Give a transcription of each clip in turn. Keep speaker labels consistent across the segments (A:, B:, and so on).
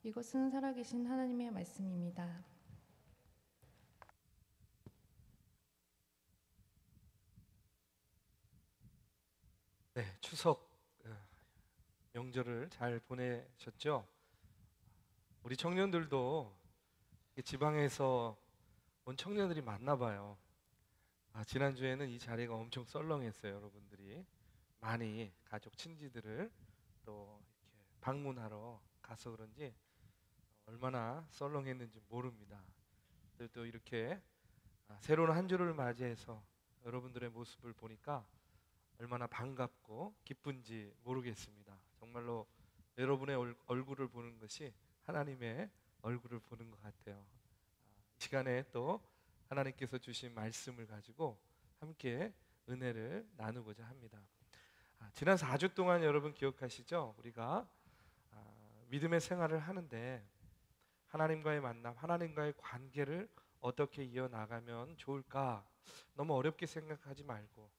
A: 이것은 살아계신 하나님의 말씀입니다.
B: 네, 추석 명절을 잘 보내셨죠? 우리 청년들도 지방에서 온 청년들이 많나 봐요. 지난주에는 이 자리가 엄청 썰렁했어요. 여러분들이 많이 가족 친지들을 또 이렇게 방문하러 가서 그런지 얼마나 썰렁했는지 모릅니다. 또 이렇게 새로운 한 주를 맞이해서 여러분들의 모습을 보니까 얼마나 반갑고 기쁜지 모르겠습니다. 정말로 여러분의 얼굴을 보는 것이 하나님의 얼굴을 보는 것 같아요. 이 시간에 또 하나님께서 주신 말씀을 가지고 함께 은혜를 나누고자 합니다. 지난 4주 동안 여러분 기억하시죠? 우리가 믿음의 생활을 하는데 하나님과의 만남, 하나님과의 관계를 어떻게 이어나가면 좋을까? 너무 어렵게 생각하지 말고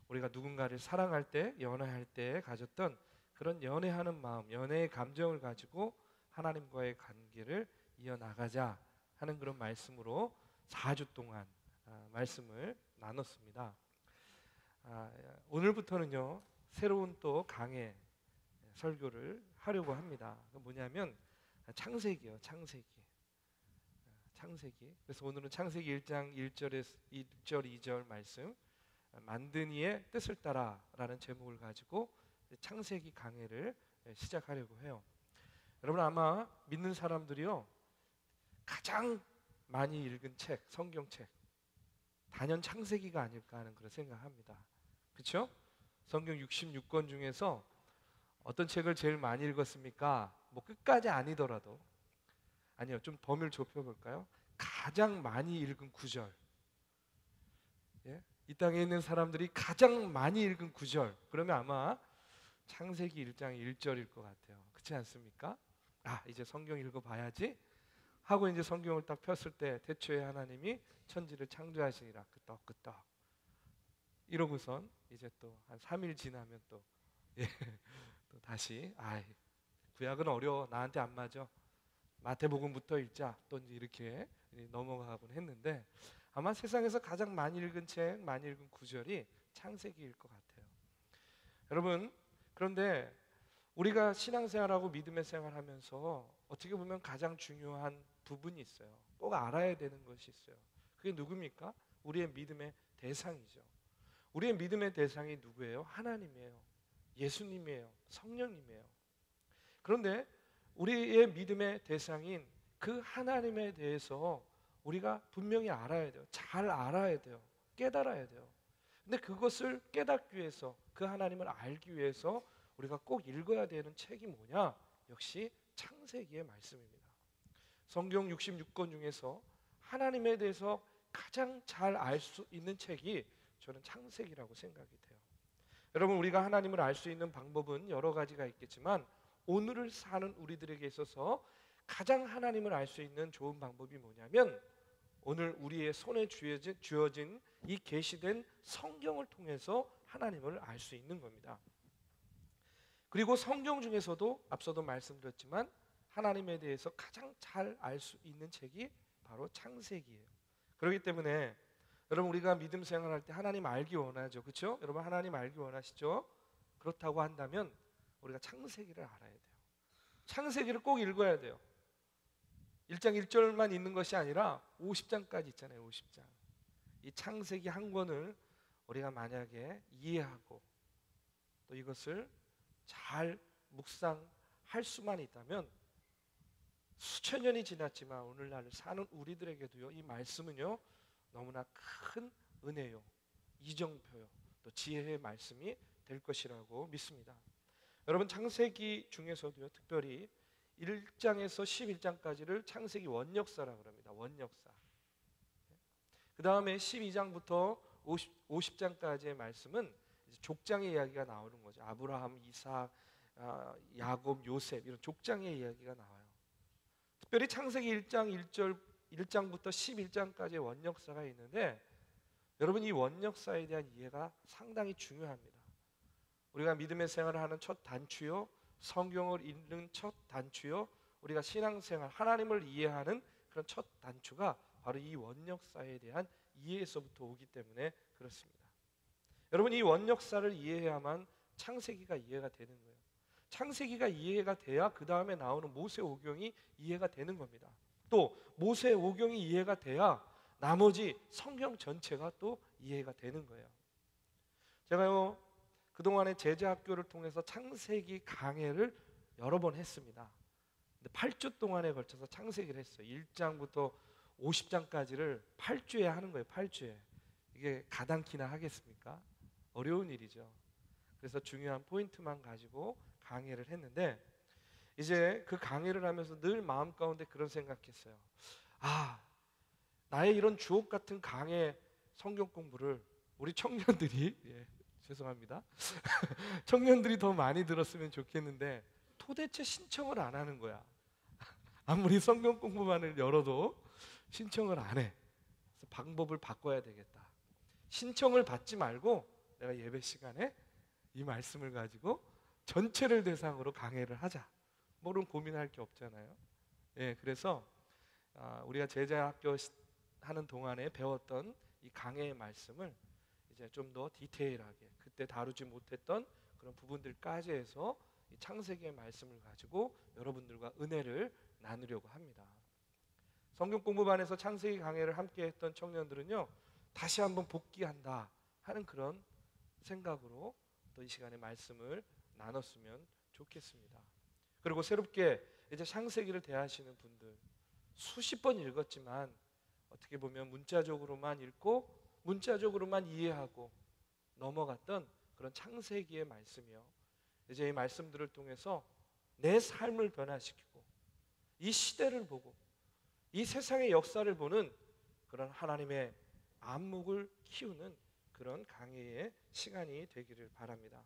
B: 우리가 누군가를 사랑할 때, 연애할 때 가졌던 그런 연애하는 마음, 연애의 감정을 가지고 하나님과의 관계를 이어나가자 하는 그런 말씀으로 4주 동안 말씀을 나눴습니다. 오늘부터는요, 새로운 또 강의 설교를 하려고 합니다. 뭐냐면 창세기요, 창세기. 그래서 오늘은 창세기 1장 1절에서 1절 2절 말씀, 만든 이의 뜻을 따라라는 제목을 가지고 창세기 강해를 시작하려고 해요. 여러분 아마 믿는 사람들이요 가장 많이 읽은 책, 성경책 단연 창세기가 아닐까 하는 그런 생각합니다. 그렇죠? 성경 66권 중에서 어떤 책을 제일 많이 읽었습니까? 뭐 끝까지 아니더라도 아니요, 좀 범위를 좁혀볼까요? 가장 많이 읽은 구절. 예? 이 땅에 있는 사람들이 가장 많이 읽은 구절, 그러면 아마 창세기 1장 1절일 것 같아요. 그렇지 않습니까? 이제 성경 읽어봐야지 하고 이제 성경을 딱 폈을 때 태초에 하나님이 천지를 창조하시니라 끄떡끄떡 이러고선 이제 또 한 3일 지나면 또, 예, 또 다시 구약은 어려워, 나한테 안 맞아, 마태복음부터 읽자, 또 이제 이렇게 넘어가곤 했는데 아마 세상에서 가장 많이 읽은 책, 많이 읽은 구절이 창세기일 것 같아요. 여러분, 그런데 우리가 신앙생활하고 믿음의 생활하면서 어떻게 보면 가장 중요한 부분이 있어요. 꼭 알아야 되는 것이 있어요. 그게 누굽니까? 우리의 믿음의 대상이죠. 우리의 믿음의 대상이 누구예요? 하나님이에요. 예수님이에요. 성령님이에요. 그런데 우리의 믿음의 대상인 그 하나님에 대해서 우리가 분명히 알아야 돼요. 잘 알아야 돼요. 깨달아야 돼요. 근데 그것을 깨닫기 위해서, 그 하나님을 알기 위해서 우리가 꼭 읽어야 되는 책이 뭐냐? 역시 창세기의 말씀입니다. 성경 66권 중에서 하나님에 대해서 가장 잘 알 수 있는 책이 저는 창세기라고 생각이 돼요. 여러분, 우리가 하나님을 알 수 있는 방법은 여러 가지가 있겠지만 오늘을 사는 우리들에게 있어서 가장 하나님을 알 수 있는 좋은 방법이 뭐냐면 오늘 우리의 손에 쥐어진 이 계시된 성경을 통해서 하나님을 알 수 있는 겁니다. 그리고 성경 중에서도 앞서도 말씀드렸지만 하나님에 대해서 가장 잘 알 수 있는 책이 바로 창세기예요. 그렇기 때문에 여러분, 우리가 믿음 생활할 때 하나님 알기 원하죠. 그렇죠? 여러분, 하나님 알기 원하시죠? 그렇다고 한다면 우리가 창세기를 알아야 돼요. 창세기를 꼭 읽어야 돼요. 1장 1절만 있는 것이 아니라 50장까지 있잖아요. 50장. 이 창세기 한 권을 우리가 만약에 이해하고 또 이것을 잘 묵상할 수만 있다면 수천 년이 지났지만 오늘날 사는 우리들에게도요, 이 말씀은요 너무나 큰 은혜요, 이정표요, 또 지혜의 말씀이 될 것이라고 믿습니다. 여러분, 창세기 중에서도요 특별히 1장에서 11장까지를 창세기 원역사라고 합니다. 원역사. 그 다음에 12장부터 50장까지의 말씀은 족장의 이야기가 나오는 거죠. 아브라함, 이삭, 야곱, 요셉 이런 족장의 이야기가 나와요. 특별히 창세기 1장부터 11장까지의 원역사가 있는데 여러분, 이 원역사에 대한 이해가 상당히 중요합니다. 우리가 믿음의 생활을 하는 첫 단추요, 성경을 읽는 첫 단추요, 우리가 신앙생활, 하나님을 이해하는 그런 첫 단추가 바로 이 원역사에 대한 이해에서부터 오기 때문에 그렇습니다. 여러분, 이 원역사를 이해해야만 창세기가 이해가 되는 거예요. 창세기가 이해가 돼야 그 다음에 나오는 모세오경이 이해가 되는 겁니다. 또 모세오경이 이해가 돼야 나머지 성경 전체가 또 이해가 되는 거예요. 제가요, 그동안에 제자학교를 통해서 창세기 강해를 여러 번 했습니다. 근데 8주 동안에 걸쳐서 창세기를 했어요. 1장부터 50장까지를 8주에 하는 거예요. 8주에. 이게 가당키나 하겠습니까? 어려운 일이죠. 그래서 중요한 포인트만 가지고 강해를 했는데, 이제 그 강해를 하면서 늘 마음 가운데 그런 생각했어요. 나의 이런 주옥 같은 강해 성경 공부를 우리 청년들이 죄송합니다. 청년들이 더 많이 들었으면 좋겠는데 도대체 신청을 안 하는 거야. 아무리 성경 공부만을 열어도 신청을 안 해. 그래서 방법을 바꿔야 되겠다. 신청을 받지 말고 내가 예배 시간에 이 말씀을 가지고 전체를 대상으로 강해를 하자. 뭐는 고민할 게 없잖아요. 그래서 우리가 제자학교 하는 동안에 배웠던 이 강해의 말씀을 이제 좀 더 디테일하게 그때 다루지 못했던 그런 부분들까지 해서 이 창세기의 말씀을 가지고 여러분들과 은혜를 나누려고 합니다. 성경 공부반에서 창세기 강해를 함께 했던 청년들은요, 다시 한번 복귀한다 하는 그런 생각으로 또 이 시간에 말씀을 나눴으면 좋겠습니다. 그리고 새롭게 이제 창세기를 대하시는 분들, 수십 번 읽었지만 어떻게 보면 문자적으로만 읽고 문자적으로만 이해하고 넘어갔던 그런 창세기의 말씀이요, 이제 이 말씀들을 통해서 내 삶을 변화시키고 이 시대를 보고 이 세상의 역사를 보는 그런 하나님의 안목을 키우는 그런 강해의 시간이 되기를 바랍니다.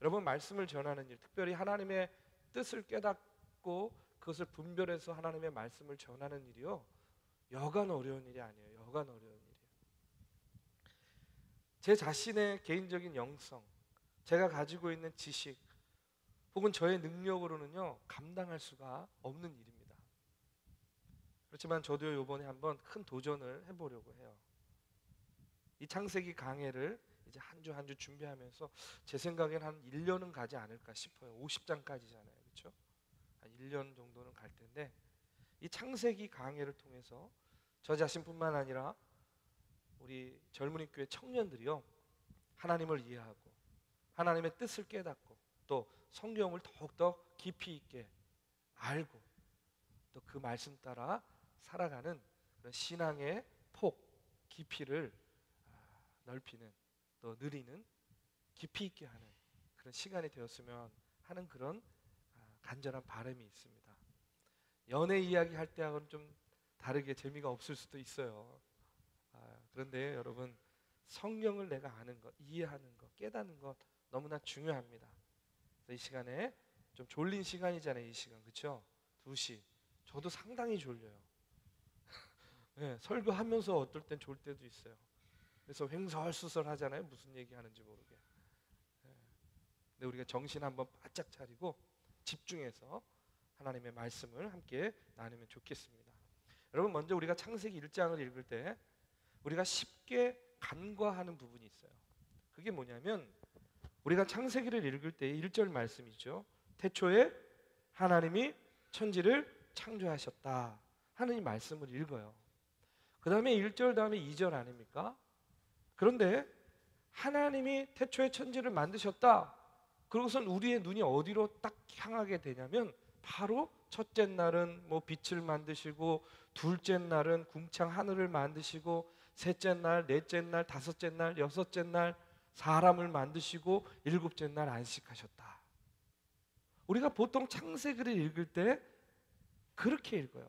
B: 여러분, 말씀을 전하는 일, 특별히 하나님의 뜻을 깨닫고 그것을 분별해서 하나님의 말씀을 전하는 일이요, 여간 어려운 일이 아니에요. 여간 어려운 일이에요. 제 자신의 개인적인 영성, 제가 가지고 있는 지식 혹은 저의 능력으로는요, 감당할 수가 없는 일입니다. 그렇지만 저도 이번에 한번 큰 도전을 해보려고 해요. 이 창세기 강해를 이제 한 주 한 주 준비하면서 제 생각엔 한 1년은 가지 않을까 싶어요. 50장까지잖아요. 그렇죠? 한 1년 정도는 갈 텐데, 이 창세기 강해를 통해서 저 자신뿐만 아니라 우리 젊은이 교회 청년들이요, 하나님을 이해하고 하나님의 뜻을 깨닫고 또 성경을 더욱더 깊이 있게 알고 또 그 말씀 따라 살아가는 그런 신앙의 폭, 깊이를 넓히는, 또 누리는, 깊이 있게 하는 그런 시간이 되었으면 하는 그런 간절한 바람이 있습니다. 연애 이야기 할 때하고는 좀 다르게 재미가 없을 수도 있어요. 그런데 여러분, 성경을 내가 아는 것, 이해하는 것, 깨닫는 것 너무나 중요합니다. 이 시간에 좀 졸린 시간이잖아요. 이 시간, 그렇죠? 2시. 저도 상당히 졸려요. 설교하면서 어떨 땐 졸 때도 있어요. 그래서 횡설수설 하잖아요. 무슨 얘기하는지 모르게. 근데 우리가 정신 한번 바짝 차리고 집중해서 하나님의 말씀을 함께 나누면 좋겠습니다. 여러분, 먼저 우리가 창세기 1장을 읽을 때 우리가 쉽게 간과하는 부분이 있어요. 그게 뭐냐면, 우리가 창세기를 읽을 때 1절 말씀이죠. 태초에 하나님이 천지를 창조하셨다 하는 이 말씀을 읽어요. 그 다음에 1절 다음에 2절 아닙니까? 그런데 하나님이 태초에 천지를 만드셨다. 그러고선 우리의 눈이 어디로 딱 향하게 되냐면, 바로 첫째 날은 뭐 빛을 만드시고, 둘째 날은 궁창 하늘을 만드시고, 셋째 날, 넷째 날, 다섯째 날, 여섯째 날 사람을 만드시고, 일곱째 날 안식하셨다. 우리가 보통 창세기를 읽을 때 그렇게 읽어요.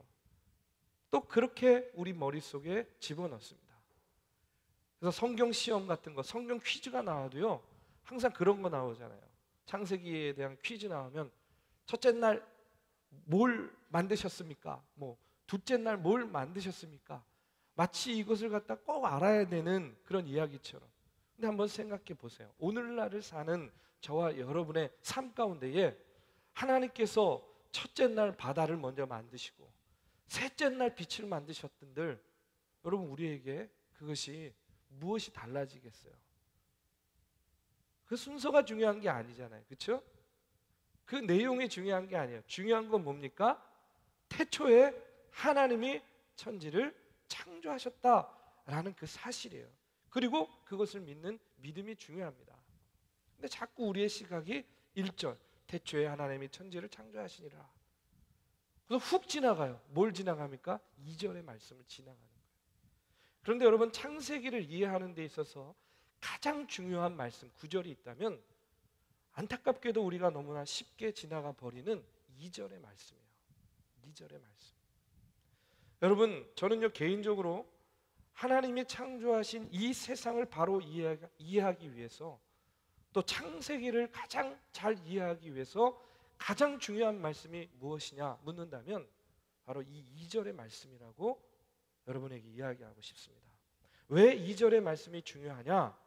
B: 또 그렇게 우리 머릿속에 집어넣습니다. 그래서 성경 시험 같은 거, 성경 퀴즈가 나와도요, 항상 그런 거 나오잖아요. 창세기에 대한 퀴즈 나오면 첫째 날 뭘 만드셨습니까? 뭐 둘째 날 뭘 만드셨습니까? 마치 이것을 갖다 꼭 알아야 되는 그런 이야기처럼. 근데 한번 생각해 보세요. 오늘날을 사는 저와 여러분의 삶 가운데에 하나님께서 첫째 날 바다를 먼저 만드시고 셋째 날 빛을 만드셨던들, 여러분 우리에게 그것이 무엇이 달라지겠어요? 그 순서가 중요한 게 아니잖아요. 그렇죠? 그 내용이 중요한 게 아니에요. 중요한 건 뭡니까? 태초에 하나님이 천지를 창조하셨다라는 그 사실이에요. 그리고 그것을 믿는 믿음이 중요합니다. 근데 자꾸 우리의 시각이 1절 태초에 하나님이 천지를 창조하시니라, 그래서 훅 지나가요. 뭘 지나갑니까? 2절의 말씀을 지나가는 거예요. 그런데 여러분, 창세기를 이해하는 데 있어서 가장 중요한 말씀 9절이 있다면 안타깝게도 우리가 너무나 쉽게 지나가 버리는 2절의 말씀이에요. 2절의 말씀. 여러분, 저는요 개인적으로 하나님이 창조하신 이 세상을 바로 이해하기 위해서, 또 창세기를 가장 잘 이해하기 위해서 가장 중요한 말씀이 무엇이냐 묻는다면 바로 이 2절의 말씀이라고 여러분에게 이야기하고 싶습니다. 왜 2절의 말씀이 중요하냐?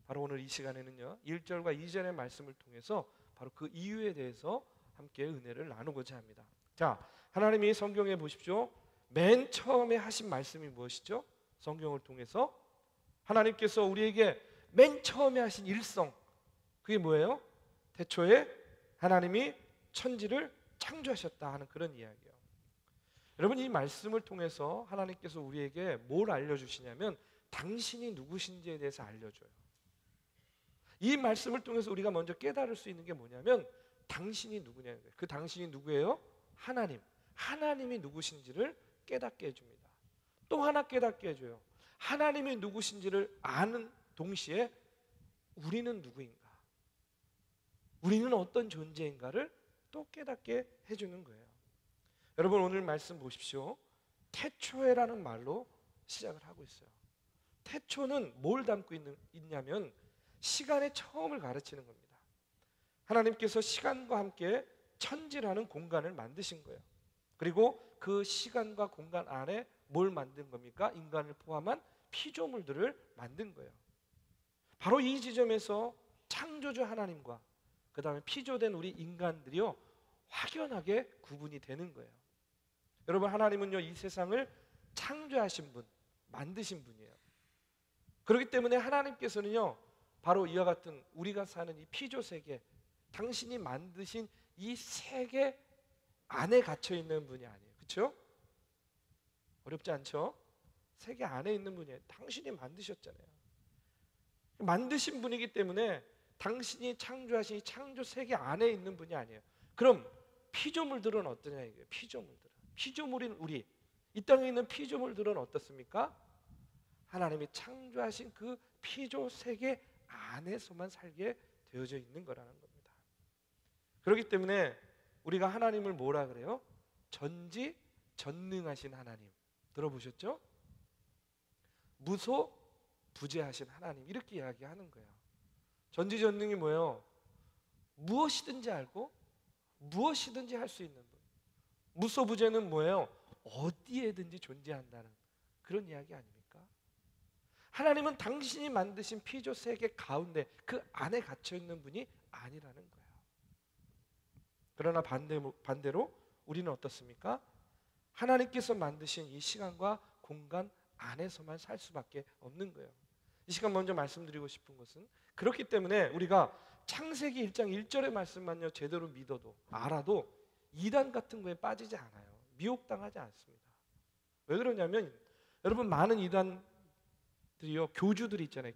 B: 바로 오늘 이 시간에는요 1절과 2절의 말씀을 통해서 바로 그 이유에 대해서 함께 은혜를 나누고자 합니다. 자, 하나님이 성경에 보십시오. 맨 처음에 하신 말씀이 무엇이죠? 성경을 통해서 하나님께서 우리에게 맨 처음에 하신 일성, 그게 뭐예요? 태초에 하나님이 천지를 창조하셨다 하는 그런 이야기예요. 여러분, 이 말씀을 통해서 하나님께서 우리에게 뭘 알려주시냐면 당신이 누구신지에 대해서 알려줘요. 이 말씀을 통해서 우리가 먼저 깨달을 수 있는 게 뭐냐면 당신이 누구냐는 거예요. 그 당신이 누구예요? 하나님. 하나님이 누구신지를 깨닫게 해줍니다. 또 하나 깨닫게 해줘요. 하나님이 누구신지를 아는 동시에 우리는 누구인가, 우리는 어떤 존재인가를 또 깨닫게 해주는 거예요. 여러분, 오늘 말씀 보십시오. 태초에라는 말로 시작을 하고 있어요. 태초는 뭘 담고 있냐면 시간의 처음을 가르치는 겁니다. 하나님께서 시간과 함께 천지라는 공간을 만드신 거예요. 그리고 그 시간과 공간 안에 뭘 만든 겁니까? 인간을 포함한 피조물들을 만든 거예요. 바로 이 지점에서 창조주 하나님과 그 다음에 피조된 우리 인간들이요 확연하게 구분이 되는 거예요. 여러분, 하나님은요 이 세상을 창조하신 분, 만드신 분이에요. 그렇기 때문에 하나님께서는요 바로 이와 같은 우리가 사는 이 피조 세계, 당신이 만드신 이 세계 안에 갇혀 있는 분이 아니에요. 그렇죠? 어렵지 않죠? 세계 안에 있는 분이에요. 당신이 만드셨잖아요. 만드신 분이기 때문에 당신이 창조하신 이 창조 세계 안에 있는 분이 아니에요. 그럼 피조물들은 어떠냐 이거예요. 피조물인 우리, 이 땅에 있는 피조물들은 어떻습니까? 하나님이 창조하신 그 피조 세계 안에서만 살게 되어져 있는 거라는 겁니다. 그렇기 때문에 우리가 하나님을 뭐라 그래요? 전지전능하신 하나님. 들어보셨죠? 무소부재하신 하나님, 이렇게 이야기하는 거예요. 전지전능이 뭐예요? 무엇이든지 알고 무엇이든지 할 수 있는 분. 무소부재는 뭐예요? 어디에든지 존재한다는 그런 이야기 아닙니까? 하나님은 당신이 만드신 피조 세계 가운데 그 안에 갇혀 있는 분이 아니라는 거예요. 그러나 반대로 우리는 어떻습니까? 하나님께서 만드신 이 시간과 공간 안에서만 살 수밖에 없는 거예요. 이 시간 먼저 말씀드리고 싶은 것은, 그렇기 때문에 우리가 창세기 1장 1절의 말씀만요 제대로 믿어도 알아도 이단 같은 거에 빠지지 않아요. 미혹당하지 않습니다. 왜 그러냐면 여러분, 많은 이단들이요 교주들이 있잖아요.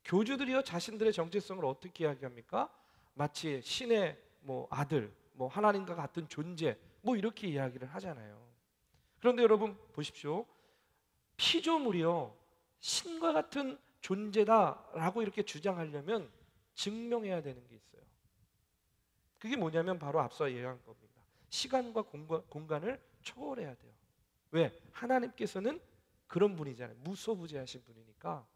B: 교주들이요 자신들의 정체성을 어떻게 이야기합니까? 마치 신의 아들, 하나님과 같은 존재, 이렇게 이야기를 하잖아요. 그런데 여러분 보십시오. 피조물이요 신과 같은 존재다라고 이렇게 주장하려면 증명해야 되는 게 있어요. 그게 뭐냐면 바로 앞서 얘기한 겁니다. 시간과 공간을 초월해야 돼요. 왜? 하나님께서는 그런 분이잖아요. 무소부재하신 분이니까.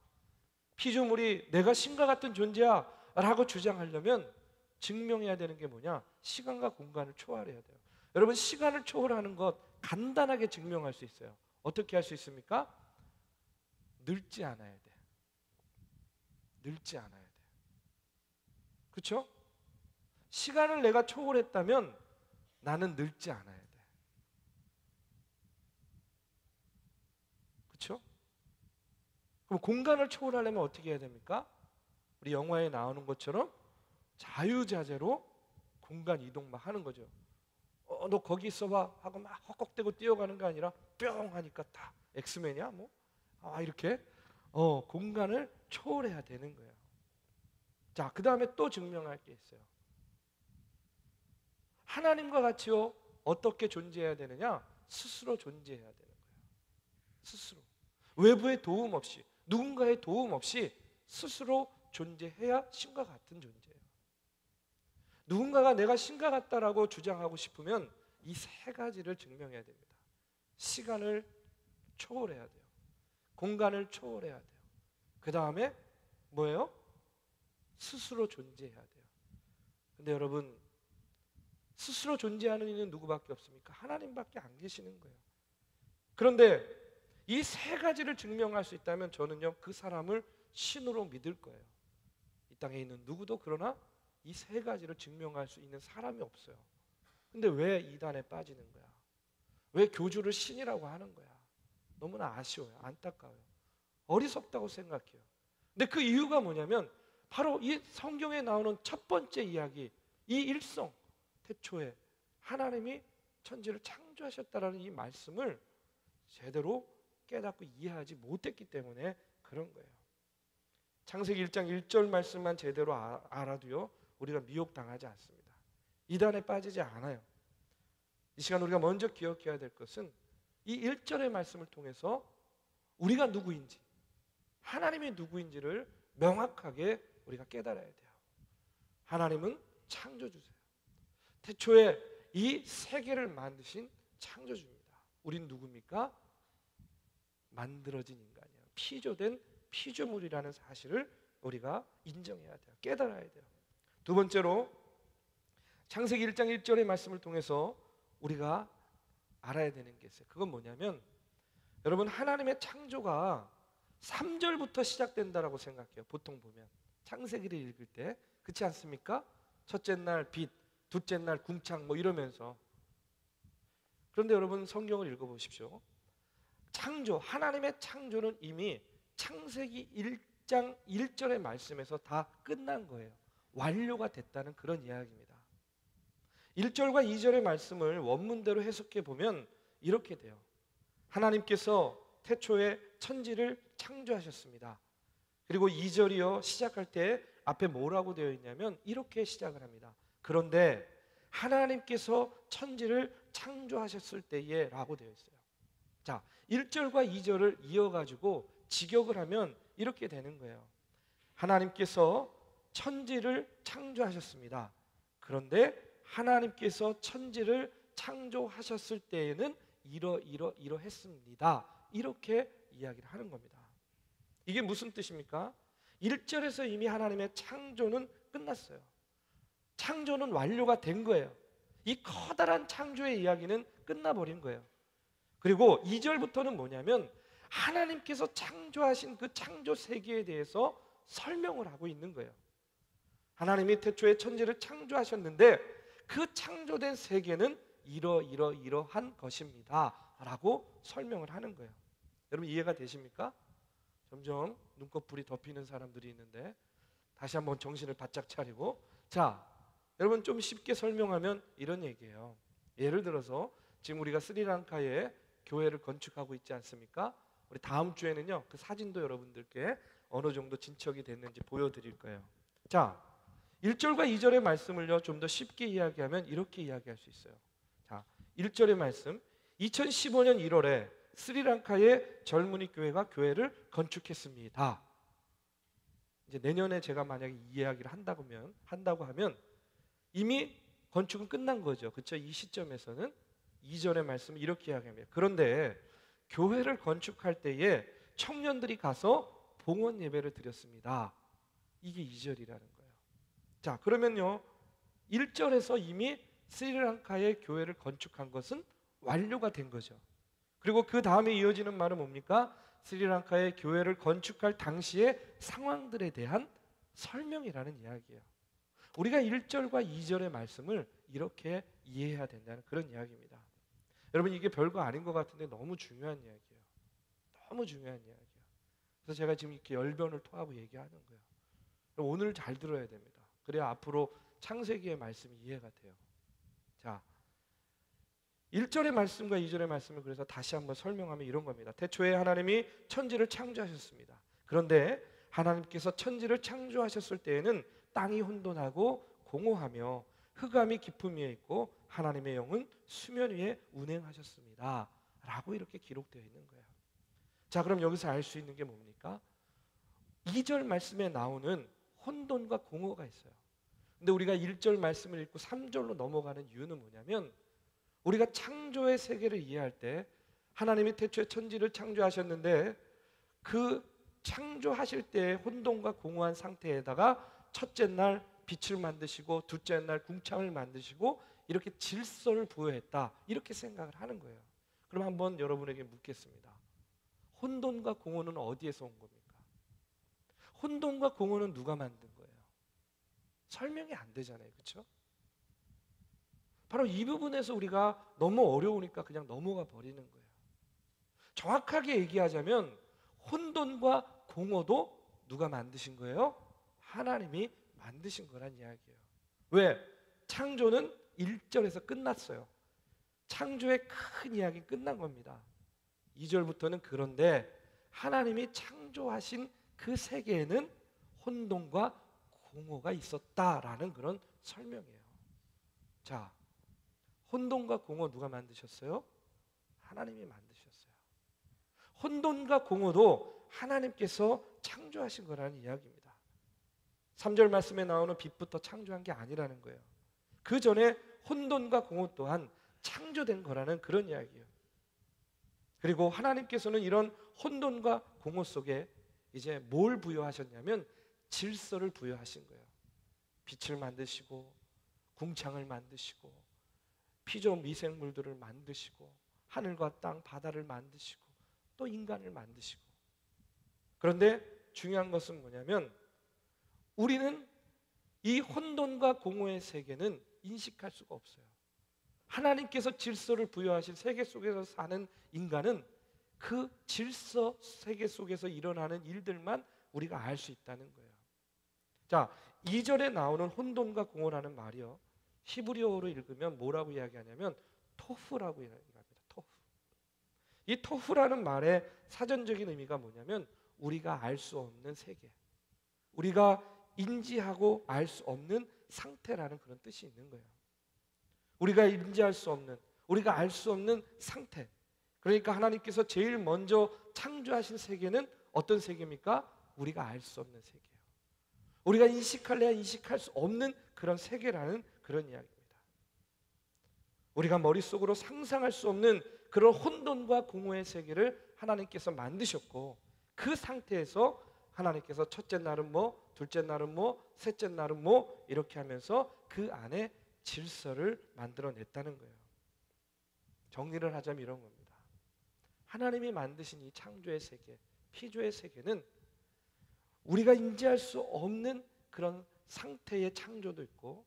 B: 피조물이 내가 신과 같은 존재야 라고 주장하려면 증명해야 되는 게 뭐냐? 시간과 공간을 초월해야 돼요. 여러분, 시간을 초월하는 것 간단하게 증명할 수 있어요. 어떻게 할 수 있습니까? 늙지 않아야 돼. 늙지 않아야 돼. 그렇죠? 시간을 내가 초월했다면 나는 늙지 않아야 돼. 그렇죠? 그럼 공간을 초월하려면 어떻게 해야 됩니까? 우리 영화에 나오는 것처럼 자유자재로 공간 이동 막 하는 거죠. 너 거기 있어봐 하고 막 헉헉대고 뛰어가는 게 아니라 뿅 하니까 다 엑스맨이야 뭐 이렇게 공간을 초월해야 되는 거예요. 자, 그 다음에 또 증명할 게 있어요. 하나님과 같이요 어떻게 존재해야 되느냐? 스스로 존재해야 되는 거예요. 스스로 외부의 도움 없이, 누군가의 도움 없이 스스로 존재해야 신과 같은 존재예요. 누군가가 내가 신과 같다라고 주장하고 싶으면 이 세 가지를 증명해야 됩니다. 시간을 초월해야 돼요. 공간을 초월해야 돼요. 그 다음에 뭐예요? 스스로 존재해야 돼요. 근데 여러분, 스스로 존재하는 이는 누구밖에 없습니까? 하나님밖에 안 계시는 거예요. 그런데 이 세 가지를 증명할 수 있다면 저는요 그 사람을 신으로 믿을 거예요. 이 땅에 있는 누구도 그러나 이 세 가지를 증명할 수 있는 사람이 없어요. 근데 왜 이단에 빠지는 거야? 왜 교주를 신이라고 하는 거야? 너무나 아쉬워요. 안타까워요. 어리석다고 생각해요. 근데 그 이유가 뭐냐면 바로 이 성경에 나오는 첫 번째 이야기, 이 일성, 태초에 하나님이 천지를 창조하셨다라는 이 말씀을 제대로 깨닫고 이해하지 못했기 때문에 그런 거예요. 창세기 1장 1절 말씀만 제대로 알아도요 우리가 미혹당하지 않습니다. 이단에 빠지지 않아요. 이 시간 우리가 먼저 기억해야 될 것은 이 1절의 말씀을 통해서 우리가 누구인지, 하나님이 누구인지를 명확하게 우리가 깨달아야 돼요. 하나님은 창조주세요. 태초에 이 세계를 만드신 창조주입니다. 우린 누굽니까? 만들어진 인간이에요. 피조된 피조물이라는 사실을 우리가 인정해야 돼요. 깨달아야 돼요. 두 번째로 창세기 1장 1절의 말씀을 통해서 우리가 알아야 되는 게 있어요. 그건 뭐냐면 여러분, 하나님의 창조가 3절부터 시작된다라고 생각해요. 보통 보면 창세기를 읽을 때 그렇지 않습니까? 첫째 날 빛, 둘째 날 궁창 뭐 이러면서. 그런데 여러분 성경을 읽어보십시오. 창조, 하나님의 창조는 이미 창세기 1장 1절의 말씀에서 다 끝난 거예요. 완료가 됐다는 그런 이야기입니다. 1절과 2절의 말씀을 원문대로 해석해 보면 이렇게 돼요. 하나님께서 태초에 천지를 창조하셨습니다. 그리고 2절이요 시작할 때 앞에 뭐라고 되어 있냐면 이렇게 시작을 합니다. 그런데 하나님께서 천지를 창조하셨을 때에 라고 되어 있어요. 자, 1절과 2절을 이어가지고 직역을 하면 이렇게 되는 거예요. 하나님께서 천지를 창조하셨습니다. 그런데 하나님께서 천지를 창조하셨을 때에는 이러했습니다. 이렇게 이야기를 하는 겁니다. 이게 무슨 뜻입니까? 1절에서 이미 하나님의 창조는 끝났어요. 창조는 완료가 된 거예요. 이 커다란 창조의 이야기는 끝나버린 거예요. 그리고 2절부터는 뭐냐면 하나님께서 창조하신 그 창조 세계에 대해서 설명을 하고 있는 거예요. 하나님이 태초에 천지를 창조하셨는데 그 창조된 세계는 이러한 것입니다 라고 설명을 하는 거예요. 여러분 이해가 되십니까? 점점 눈꺼풀이 덮이는 사람들이 있는데 다시 한번 정신을 바짝 차리고, 자, 여러분 좀 쉽게 설명하면 이런 얘기예요. 예를 들어서 지금 우리가 스리랑카에 교회를 건축하고 있지 않습니까? 우리 다음 주에는요 그 사진도 여러분들께 어느 정도 진척이 됐는지 보여드릴 거예요. 자, 1절과 2절의 말씀을요 좀 더 쉽게 이야기하면 이렇게 이야기할 수 있어요. 자, 1절의 말씀, 2015년 1월에 스리랑카의 젊은이 교회가 교회를 건축했습니다. 이제 내년에 제가 만약에 이 이야기를 한다고 하면 이미 건축은 끝난 거죠. 그렇죠? 이 시점에서는 2절의 말씀을 이렇게 이야기합니다. 그런데 교회를 건축할 때에 청년들이 가서 봉헌 예배를 드렸습니다. 이게 2절이라는 거예요. 자, 그러면요 1절에서 이미 스리랑카의 교회를 건축한 것은 완료가 된 거죠. 그리고 그 다음에 이어지는 말은 뭡니까? 스리랑카의 교회를 건축할 당시의 상황들에 대한 설명이라는 이야기예요. 우리가 1절과 2절의 말씀을 이렇게 이해해야 된다는 그런 이야기입니다. 여러분, 이게 별거 아닌 것 같은데 너무 중요한 이야기예요. 너무 중요한 이야기예요. 그래서 제가 지금 이렇게 열변을 토하고 얘기하는 거예요. 오늘 잘 들어야 됩니다. 그래야 앞으로 창세기의 말씀이 이해가 돼요. 자, 1절의 말씀과 2절의 말씀을 그래서 다시 한번 설명하면 이런 겁니다. 태초에 하나님이 천지를 창조하셨습니다. 그런데 하나님께서 천지를 창조하셨을 때에는 땅이 혼돈하고 공허하며 흑암이 깊음 위에 있고 하나님의 영은 수면 위에 운행하셨습니다. 라고 이렇게 기록되어 있는 거예요. 자, 그럼 여기서 알 수 있는 게 뭡니까? 2절 말씀에 나오는 혼돈과 공허가 있어요. 근데 우리가 1절 말씀을 읽고 3절로 넘어가는 이유는 뭐냐면, 우리가 창조의 세계를 이해할 때 하나님이 태초에 천지를 창조하셨는데 그 창조하실 때 혼돈과 공허한 상태에다가 첫째 날 빛을 만드시고 둘째 날 궁창을 만드시고 이렇게 질서를 부여했다, 이렇게 생각을 하는 거예요. 그럼 한번 여러분에게 묻겠습니다. 혼돈과 공허는 어디에서 온 겁니까? 혼돈과 공허는 누가 만든 거예요? 설명이 안 되잖아요, 그렇죠? 바로 이 부분에서 우리가 너무 어려우니까 그냥 넘어가 버리는 거예요. 정확하게 얘기하자면 혼돈과 공허도 누가 만드신 거예요? 하나님이 만드신 거란 이야기예요. 왜? 창조는 1절에서 끝났어요. 창조의 큰 이야기 끝난 겁니다. 2절부터는 그런데 하나님이 창조하신 그 세계에는 혼돈과 공허가 있었다라는 그런 설명이에요. 자, 혼돈과 공허 누가 만드셨어요? 하나님이 만드셨어요. 혼돈과 공허도 하나님께서 창조하신 거라는 이야기입니다. 3절 말씀에 나오는 빛부터 창조한 게 아니라는 거예요. 그 전에 혼돈과 공허 또한 창조된 거라는 그런 이야기예요. 그리고 하나님께서는 이런 혼돈과 공허 속에 이제 뭘 부여하셨냐면 질서를 부여하신 거예요. 빛을 만드시고 궁창을 만드시고 피조 미생물들을 만드시고 하늘과 땅 바다를 만드시고 또 인간을 만드시고. 그런데 중요한 것은 뭐냐면 우리는 이 혼돈과 공허의 세계는 인식할 수가 없어요. 하나님께서 질서를 부여하신 세계 속에서 사는 인간은 그 질서 세계 속에서 일어나는 일들만 우리가 알 수 있다는 거예요. 자, 2절에 나오는 혼돈과 공허라는 말이요, 히브리어로 읽으면 뭐라고 이야기하냐면 토후라고 이야기합니다. 토후. 이 토후라는 말의 사전적인 의미가 뭐냐면 우리가 알 수 없는 세계, 우리가 인지하고 알 수 없는 상태라는 그런 뜻이 있는 거예요. 우리가 인지할 수 없는, 우리가 알 수 없는 상태. 그러니까 하나님께서 제일 먼저 창조하신 세계는 어떤 세계입니까? 우리가 알 수 없는 세계예요. 우리가 인식할래야 인식할 수 없는 그런 세계라는 그런 이야기입니다. 우리가 머릿속으로 상상할 수 없는 그런 혼돈과 공허의 세계를 하나님께서 만드셨고, 그 상태에서 하나님께서 첫째 날은 뭐, 둘째 날은 뭐, 셋째 날은 뭐, 이렇게 하면서 그 안에 질서를 만들어냈다는 거예요. 정리를 하자면 이런 겁니다. 하나님이 만드신 이 창조의 세계, 피조의 세계는 우리가 인지할 수 없는 그런 상태의 창조도 있고,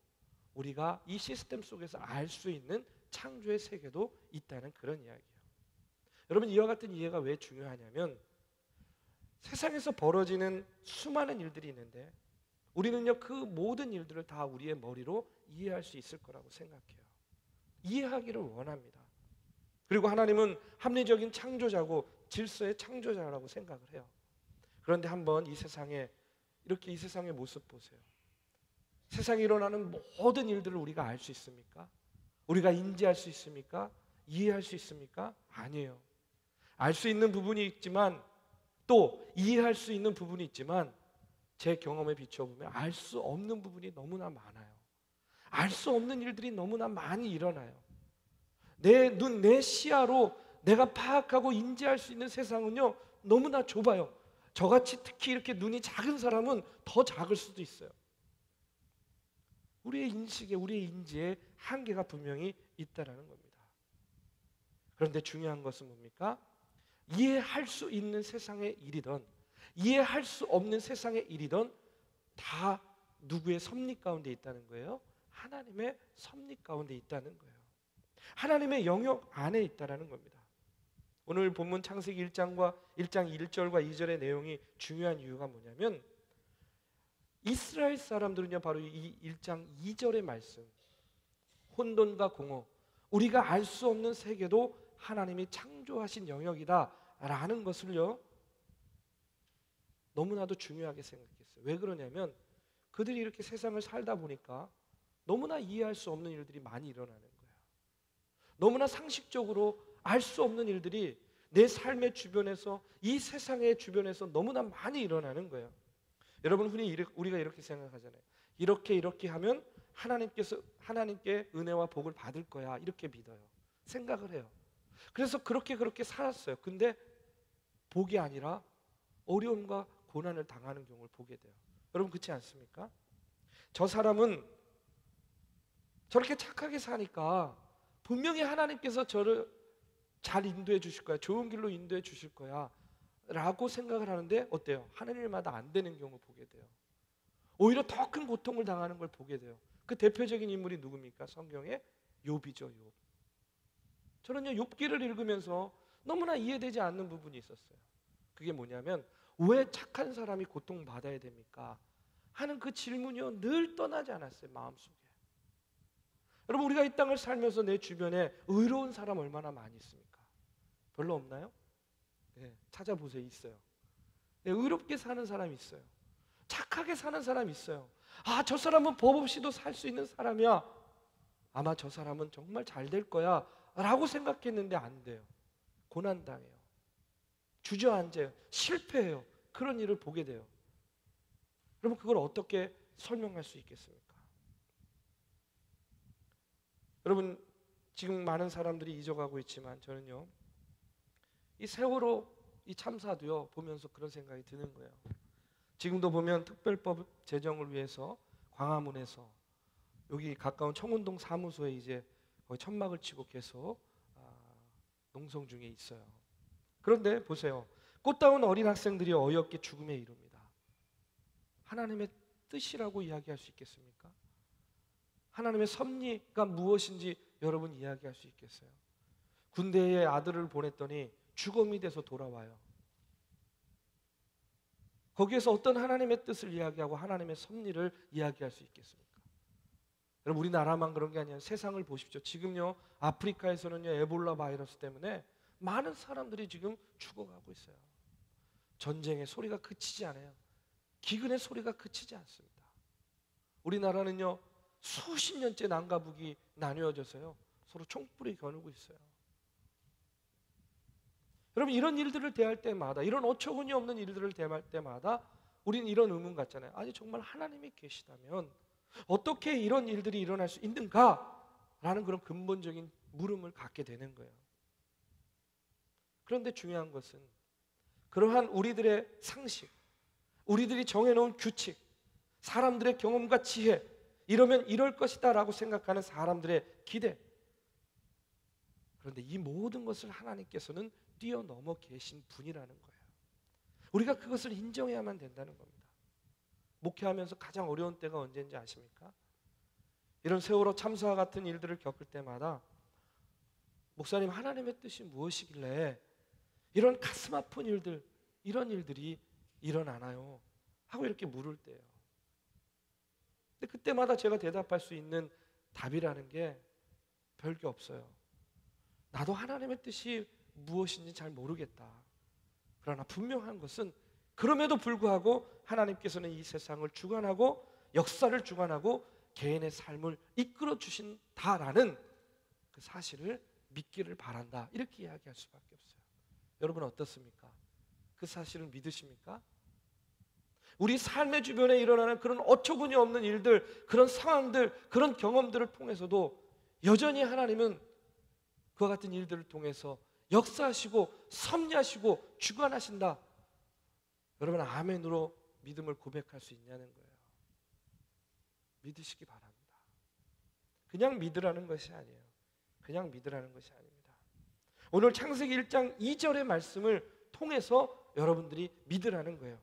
B: 우리가 이 시스템 속에서 알 수 있는 창조의 세계도 있다는 그런 이야기예요. 여러분, 이와 같은 이해가 왜 중요하냐면 세상에서 벌어지는 수많은 일들이 있는데 우리는요, 그 모든 일들을 다 우리의 머리로 이해할 수 있을 거라고 생각해요. 이해하기를 원합니다. 그리고 하나님은 합리적인 창조자고 질서의 창조자라고 생각을 해요. 그런데 한번 이 세상의 모습 보세요. 세상에 일어나는 모든 일들을 우리가 알 수 있습니까? 우리가 인지할 수 있습니까? 이해할 수 있습니까? 아니에요. 알 수 있는 부분이 있지만 또 이해할 수 있는 부분이 있지만 제 경험에 비춰보면 알 수 없는 부분이 너무나 많아요. 알 수 없는 일들이 너무나 많이 일어나요. 내 눈, 내 시야로 내가 파악하고 인지할 수 있는 세상은요, 너무나 좁아요. 저같이 특히 이렇게 눈이 작은 사람은 더 작을 수도 있어요. 우리의 인식에, 우리의 인지에 한계가 분명히 있다라는 겁니다. 그런데 중요한 것은 뭡니까? 이해할 수 있는 세상의 일이든 이해할 수 없는 세상의 일이든 다 누구의 섭리 가운데 있다는 거예요? 하나님의 섭리 가운데 있다는 거예요. 하나님의 영역 안에 있다는 겁니다. 오늘 본문 창세기 1장 1절과 2절의 내용이 중요한 이유가 뭐냐면 이스라엘 사람들은요 바로 이 1장 2절의 말씀, 혼돈과 공허, 우리가 알 수 없는 세계도 하나님이 창조하신 영역이다 라는 것을요 너무나도 중요하게 생각했어요. 왜 그러냐면 그들이 이렇게 세상을 살다 보니까 너무나 이해할 수 없는 일들이 많이 일어나는 거예요. 너무나 상식적으로 알 수 없는 일들이 내 삶의 주변에서, 이 세상의 주변에서 너무나 많이 일어나는 거예요. 여러분, 흔히 우리가 이렇게 생각하잖아요. 이렇게 하면 하나님께 은혜와 복을 받을 거야, 이렇게 믿어요. 생각을 해요. 그래서 그렇게 살았어요. 근데 복이 아니라 어려움과 고난을 당하는 경우를 보게 돼요. 여러분, 그렇지 않습니까? 저 사람은 저렇게 착하게 사니까 분명히 하나님께서 저를 잘 인도해 주실 거야, 좋은 길로 인도해 주실 거야 라고 생각을 하는데 어때요? 하는 일마다 안 되는 경우 보게 돼요. 오히려 더 큰 고통을 당하는 걸 보게 돼요. 그 대표적인 인물이 누굽니까? 성경의 욥이죠. 욥. 저는요 욥기를 읽으면서 너무나 이해되지 않는 부분이 있었어요. 그게 뭐냐면 왜 착한 사람이 고통받아야 됩니까? 하는 그 질문이요 늘 떠나지 않았어요, 마음속에. 여러분, 우리가 이 땅을 살면서 내 주변에 의로운 사람 얼마나 많이 있습니까? 별로 없나요? 네, 찾아보세요. 있어요. 네, 의롭게 사는 사람이 있어요. 착하게 사는 사람이 있어요. 아, 저 사람은 법 없이도 살 수 있는 사람이야. 아마 저 사람은 정말 잘 될 거야 라고 생각했는데 안 돼요. 고난당해요. 주저앉아요. 실패해요. 그런 일을 보게 돼요. 여러분, 그걸 어떻게 설명할 수 있겠습니까? 여러분, 지금 많은 사람들이 잊어가고 있지만 저는요 이 세월호 이 참사도요 보면서 그런 생각이 드는 거예요. 지금도 보면 특별법 제정을 위해서 광화문에서 여기 가까운 청운동 사무소에 이제 거의 천막을 치고 계속 농성 중에 있어요. 그런데 보세요. 꽃다운 어린 학생들이 어이없게 죽음에 이릅니다. 하나님의 뜻이라고 이야기할 수 있겠습니까? 하나님의 섭리가 무엇인지 여러분 이야기할 수 있겠어요? 군대에 아들을 보냈더니 죽음이 돼서 돌아와요. 거기에서 어떤 하나님의 뜻을 이야기하고 하나님의 섭리를 이야기할 수 있겠습니까? 여러분, 우리나라만 그런 게 아니에요. 세상을 보십시오. 지금요 아프리카에서는요 에볼라 바이러스 때문에 많은 사람들이 지금 죽어가고 있어요. 전쟁의 소리가 그치지 않아요. 기근의 소리가 그치지 않습니다. 우리나라는요 수십 년째 남과 북이 나뉘어져서요 서로 총불이 겨누고 있어요. 여러분, 이런 일들을 대할 때마다, 이런 어처구니 없는 일들을 대할 때마다 우리는 이런 의문 갖잖아요. 아니, 정말 하나님이 계시다면 어떻게 이런 일들이 일어날 수 있는가? 라는 그런 근본적인 물음을 갖게 되는 거예요. 그런데 중요한 것은 그러한 우리들의 상식, 우리들이 정해놓은 규칙, 사람들의 경험과 지혜, 이러면 이럴 것이다 라고 생각하는 사람들의 기대, 그런데 이 모든 것을 하나님께서는 뛰어넘어 계신 분이라는 거예요. 우리가 그것을 인정해야만 된다는 겁니다. 목회하면서 가장 어려운 때가 언제인지 아십니까? 이런 세월호 참사와 같은 일들을 겪을 때마다 목사님, 하나님의 뜻이 무엇이길래 이런 가슴 아픈 일들, 이런 일들이 일어나나요? 하고 이렇게 물을 때예요. 근데 그때마다 제가 대답할 수 있는 답이라는 게 별게 없어요. 나도 하나님의 뜻이 무엇인지 잘 모르겠다. 그러나 분명한 것은 그럼에도 불구하고 하나님께서는 이 세상을 주관하고 역사를 주관하고 개인의 삶을 이끌어 주신다라는 그 사실을 믿기를 바란다. 이렇게 이야기할 수밖에 없어요. 여러분, 어떻습니까? 그 사실을 믿으십니까? 우리 삶의 주변에 일어나는 그런 어처구니 없는 일들, 그런 상황들, 그런 경험들을 통해서도 여전히 하나님은 그와 같은 일들을 통해서 역사하시고 섭리하시고 주관하신다. 여러분, 아멘으로 믿음을 고백할 수 있냐는 거예요. 믿으시기 바랍니다. 그냥 믿으라는 것이 아니에요. 그냥 믿으라는 것이 아닙니다. 오늘 창세기 1장 2절의 말씀을 통해서 여러분들이 믿으라는 거예요.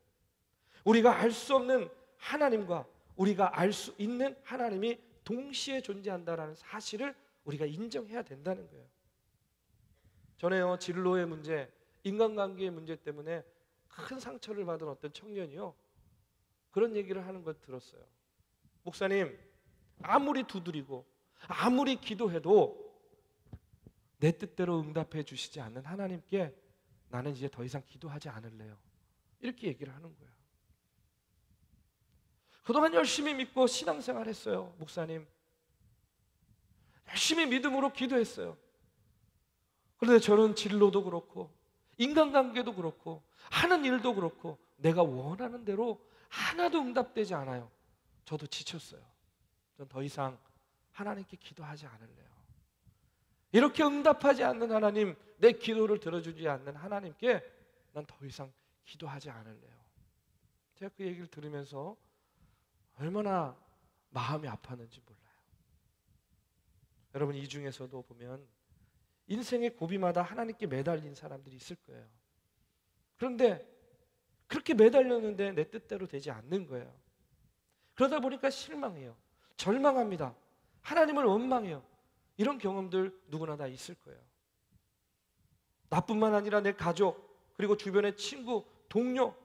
B: 우리가 알 수 없는 하나님과 우리가 알 수 있는 하나님이 동시에 존재한다라는 사실을 우리가 인정해야 된다는 거예요. 전에요, 진로의 문제, 인간관계의 문제 때문에 큰 상처를 받은 어떤 청년이요, 그런 얘기를 하는 걸 들었어요. 목사님, 아무리 두드리고 아무리 기도해도 내 뜻대로 응답해 주시지 않는 하나님께 나는 이제 더 이상 기도하지 않을래요. 이렇게 얘기를 하는 거예요. 그동안 열심히 믿고 신앙생활 했어요. 목사님, 열심히 믿음으로 기도했어요. 그런데 저는 진로도 그렇고 인간관계도 그렇고 하는 일도 그렇고 내가 원하는 대로 하나도 응답되지 않아요. 저도 지쳤어요. 전 더 이상 하나님께 기도하지 않을래요. 이렇게 응답하지 않는 하나님, 내 기도를 들어주지 않는 하나님께 난 더 이상 기도하지 않을래요. 제가 그 얘기를 들으면서 얼마나 마음이 아팠는지 몰라요. 여러분, 이 중에서도 보면 인생의 고비마다 하나님께 매달린 사람들이 있을 거예요. 그런데 그렇게 매달렸는데 내 뜻대로 되지 않는 거예요. 그러다 보니까 실망해요. 절망합니다. 하나님을 원망해요. 이런 경험들 누구나 다 있을 거예요. 나뿐만 아니라 내 가족, 그리고 주변의 친구, 동료,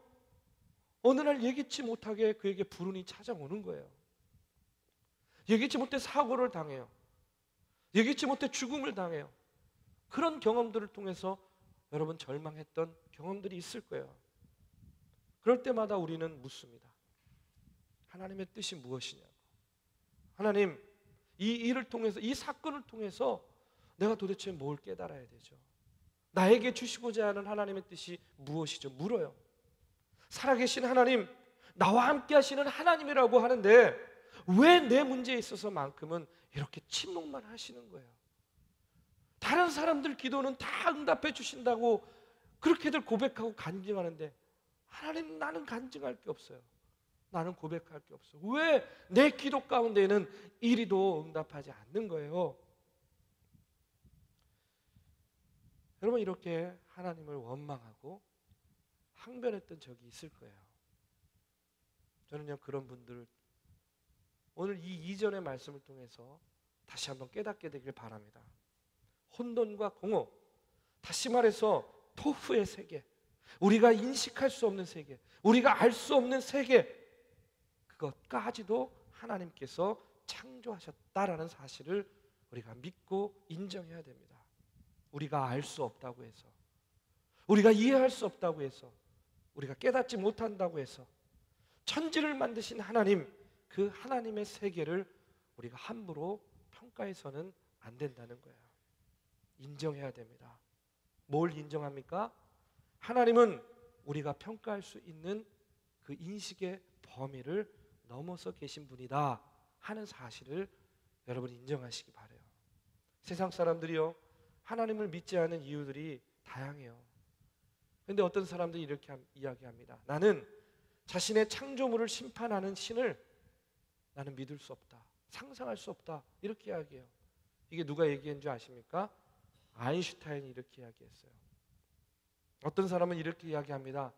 B: 어느 날 예기치 못하게 그에게 불운이 찾아오는 거예요. 예기치 못해 사고를 당해요. 예기치 못해 죽음을 당해요. 그런 경험들을 통해서 여러분 절망했던 경험들이 있을 거예요. 그럴 때마다 우리는 묻습니다. 하나님의 뜻이 무엇이냐고. 하나님, 이 일을 통해서, 이 사건을 통해서 내가 도대체 뭘 깨달아야 되죠? 나에게 주시고자 하는 하나님의 뜻이 무엇이죠? 물어요. 살아계신 하나님, 나와 함께 하시는 하나님이라고 하는데 왜 내 문제에 있어서만큼은 이렇게 침묵만 하시는 거예요? 다른 사람들 기도는 다 응답해 주신다고 그렇게들 고백하고 간증하는데 하나님, 나는 간증할 게 없어요. 나는 고백할 게 없어요. 왜 내 기도 가운데에는 이리도 응답하지 않는 거예요? 여러분, 이렇게 하나님을 원망하고 항변했던 적이 있을 거예요. 저는요, 그런 분들 오늘 이 이전의 말씀을 통해서 다시 한번 깨닫게 되길 바랍니다. 혼돈과 공허, 다시 말해서 토후의 세계, 우리가 인식할 수 없는 세계, 우리가 알 수 없는 세계, 그것까지도 하나님께서 창조하셨다라는 사실을 우리가 믿고 인정해야 됩니다. 우리가 알 수 없다고 해서, 우리가 이해할 수 없다고 해서, 우리가 깨닫지 못한다고 해서 천지를 만드신 하나님, 그 하나님의 세계를 우리가 함부로 평가해서는 안 된다는 거예요. 인정해야 됩니다. 뭘 인정합니까? 하나님은 우리가 평가할 수 있는 그 인식의 범위를 넘어서 계신 분이다 하는 사실을 여러분 인정하시기 바라요. 세상 사람들이요, 하나님을 믿지 않는 이유들이 다양해요. 그런데 어떤 사람들이 이렇게 이야기합니다. 나는 자신의 창조물을 심판하는 신을 나는 믿을 수 없다, 상상할 수 없다, 이렇게 이야기해요. 이게 누가 얘기한 줄 아십니까? 아인슈타인이 이렇게 이야기했어요. 어떤 사람은 이렇게 이야기합니다.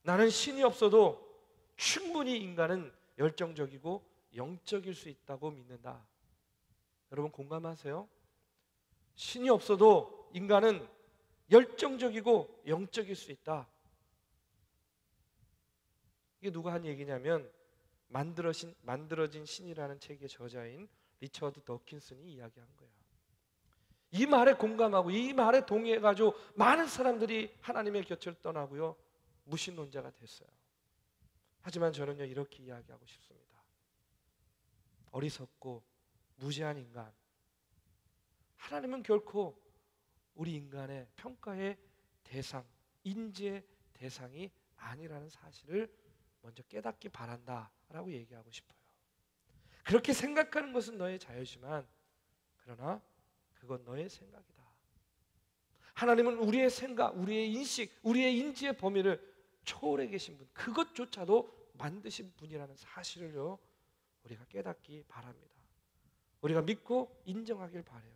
B: 나는 신이 없어도 충분히 인간은 열정적이고 영적일 수 있다고 믿는다. 여러분 공감하세요? 신이 없어도 인간은 열정적이고 영적일 수 있다. 이게 누가 한 얘기냐면 만들어진 신이라는 책의 저자인 리처드 더킨슨이 이야기한 거예요. 이 말에 공감하고 이 말에 동의해가지고 많은 사람들이 하나님의 곁을 떠나고요, 무신론자가 됐어요. 하지만 저는요, 이렇게 이야기하고 싶습니다. 어리석고 무지한 인간, 하나님은 결코 우리 인간의 평가의 대상, 인지의 대상이 아니라는 사실을 먼저 깨닫기 바란다라고 얘기하고 싶어요. 그렇게 생각하는 것은 너의 자유지만 그러나 그건 너의 생각이다. 하나님은 우리의 생각, 우리의 인식, 우리의 인지의 범위를 초월해 계신 분, 그것조차도 만드신 분이라는 사실을요, 우리가 깨닫기 바랍니다. 우리가 믿고 인정하길 바라요.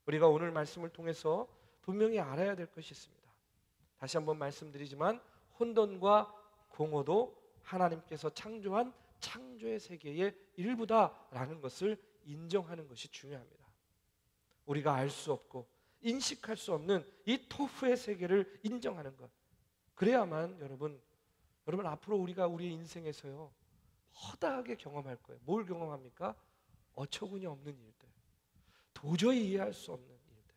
B: 우리가 오늘 말씀을 통해서 분명히 알아야 될 것이 있습니다. 다시 한번 말씀드리지만 혼돈과 공허도 하나님께서 창조한 창조의 세계의 일부다라는 것을 인정하는 것이 중요합니다. 우리가 알 수 없고 인식할 수 없는 이 토후의 세계를 인정하는 것. 그래야만 여러분 앞으로 우리가 우리의 인생에서요 허다하게 경험할 거예요. 뭘 경험합니까? 어처구니 없는 일들, 도저히 이해할 수 없는 일들,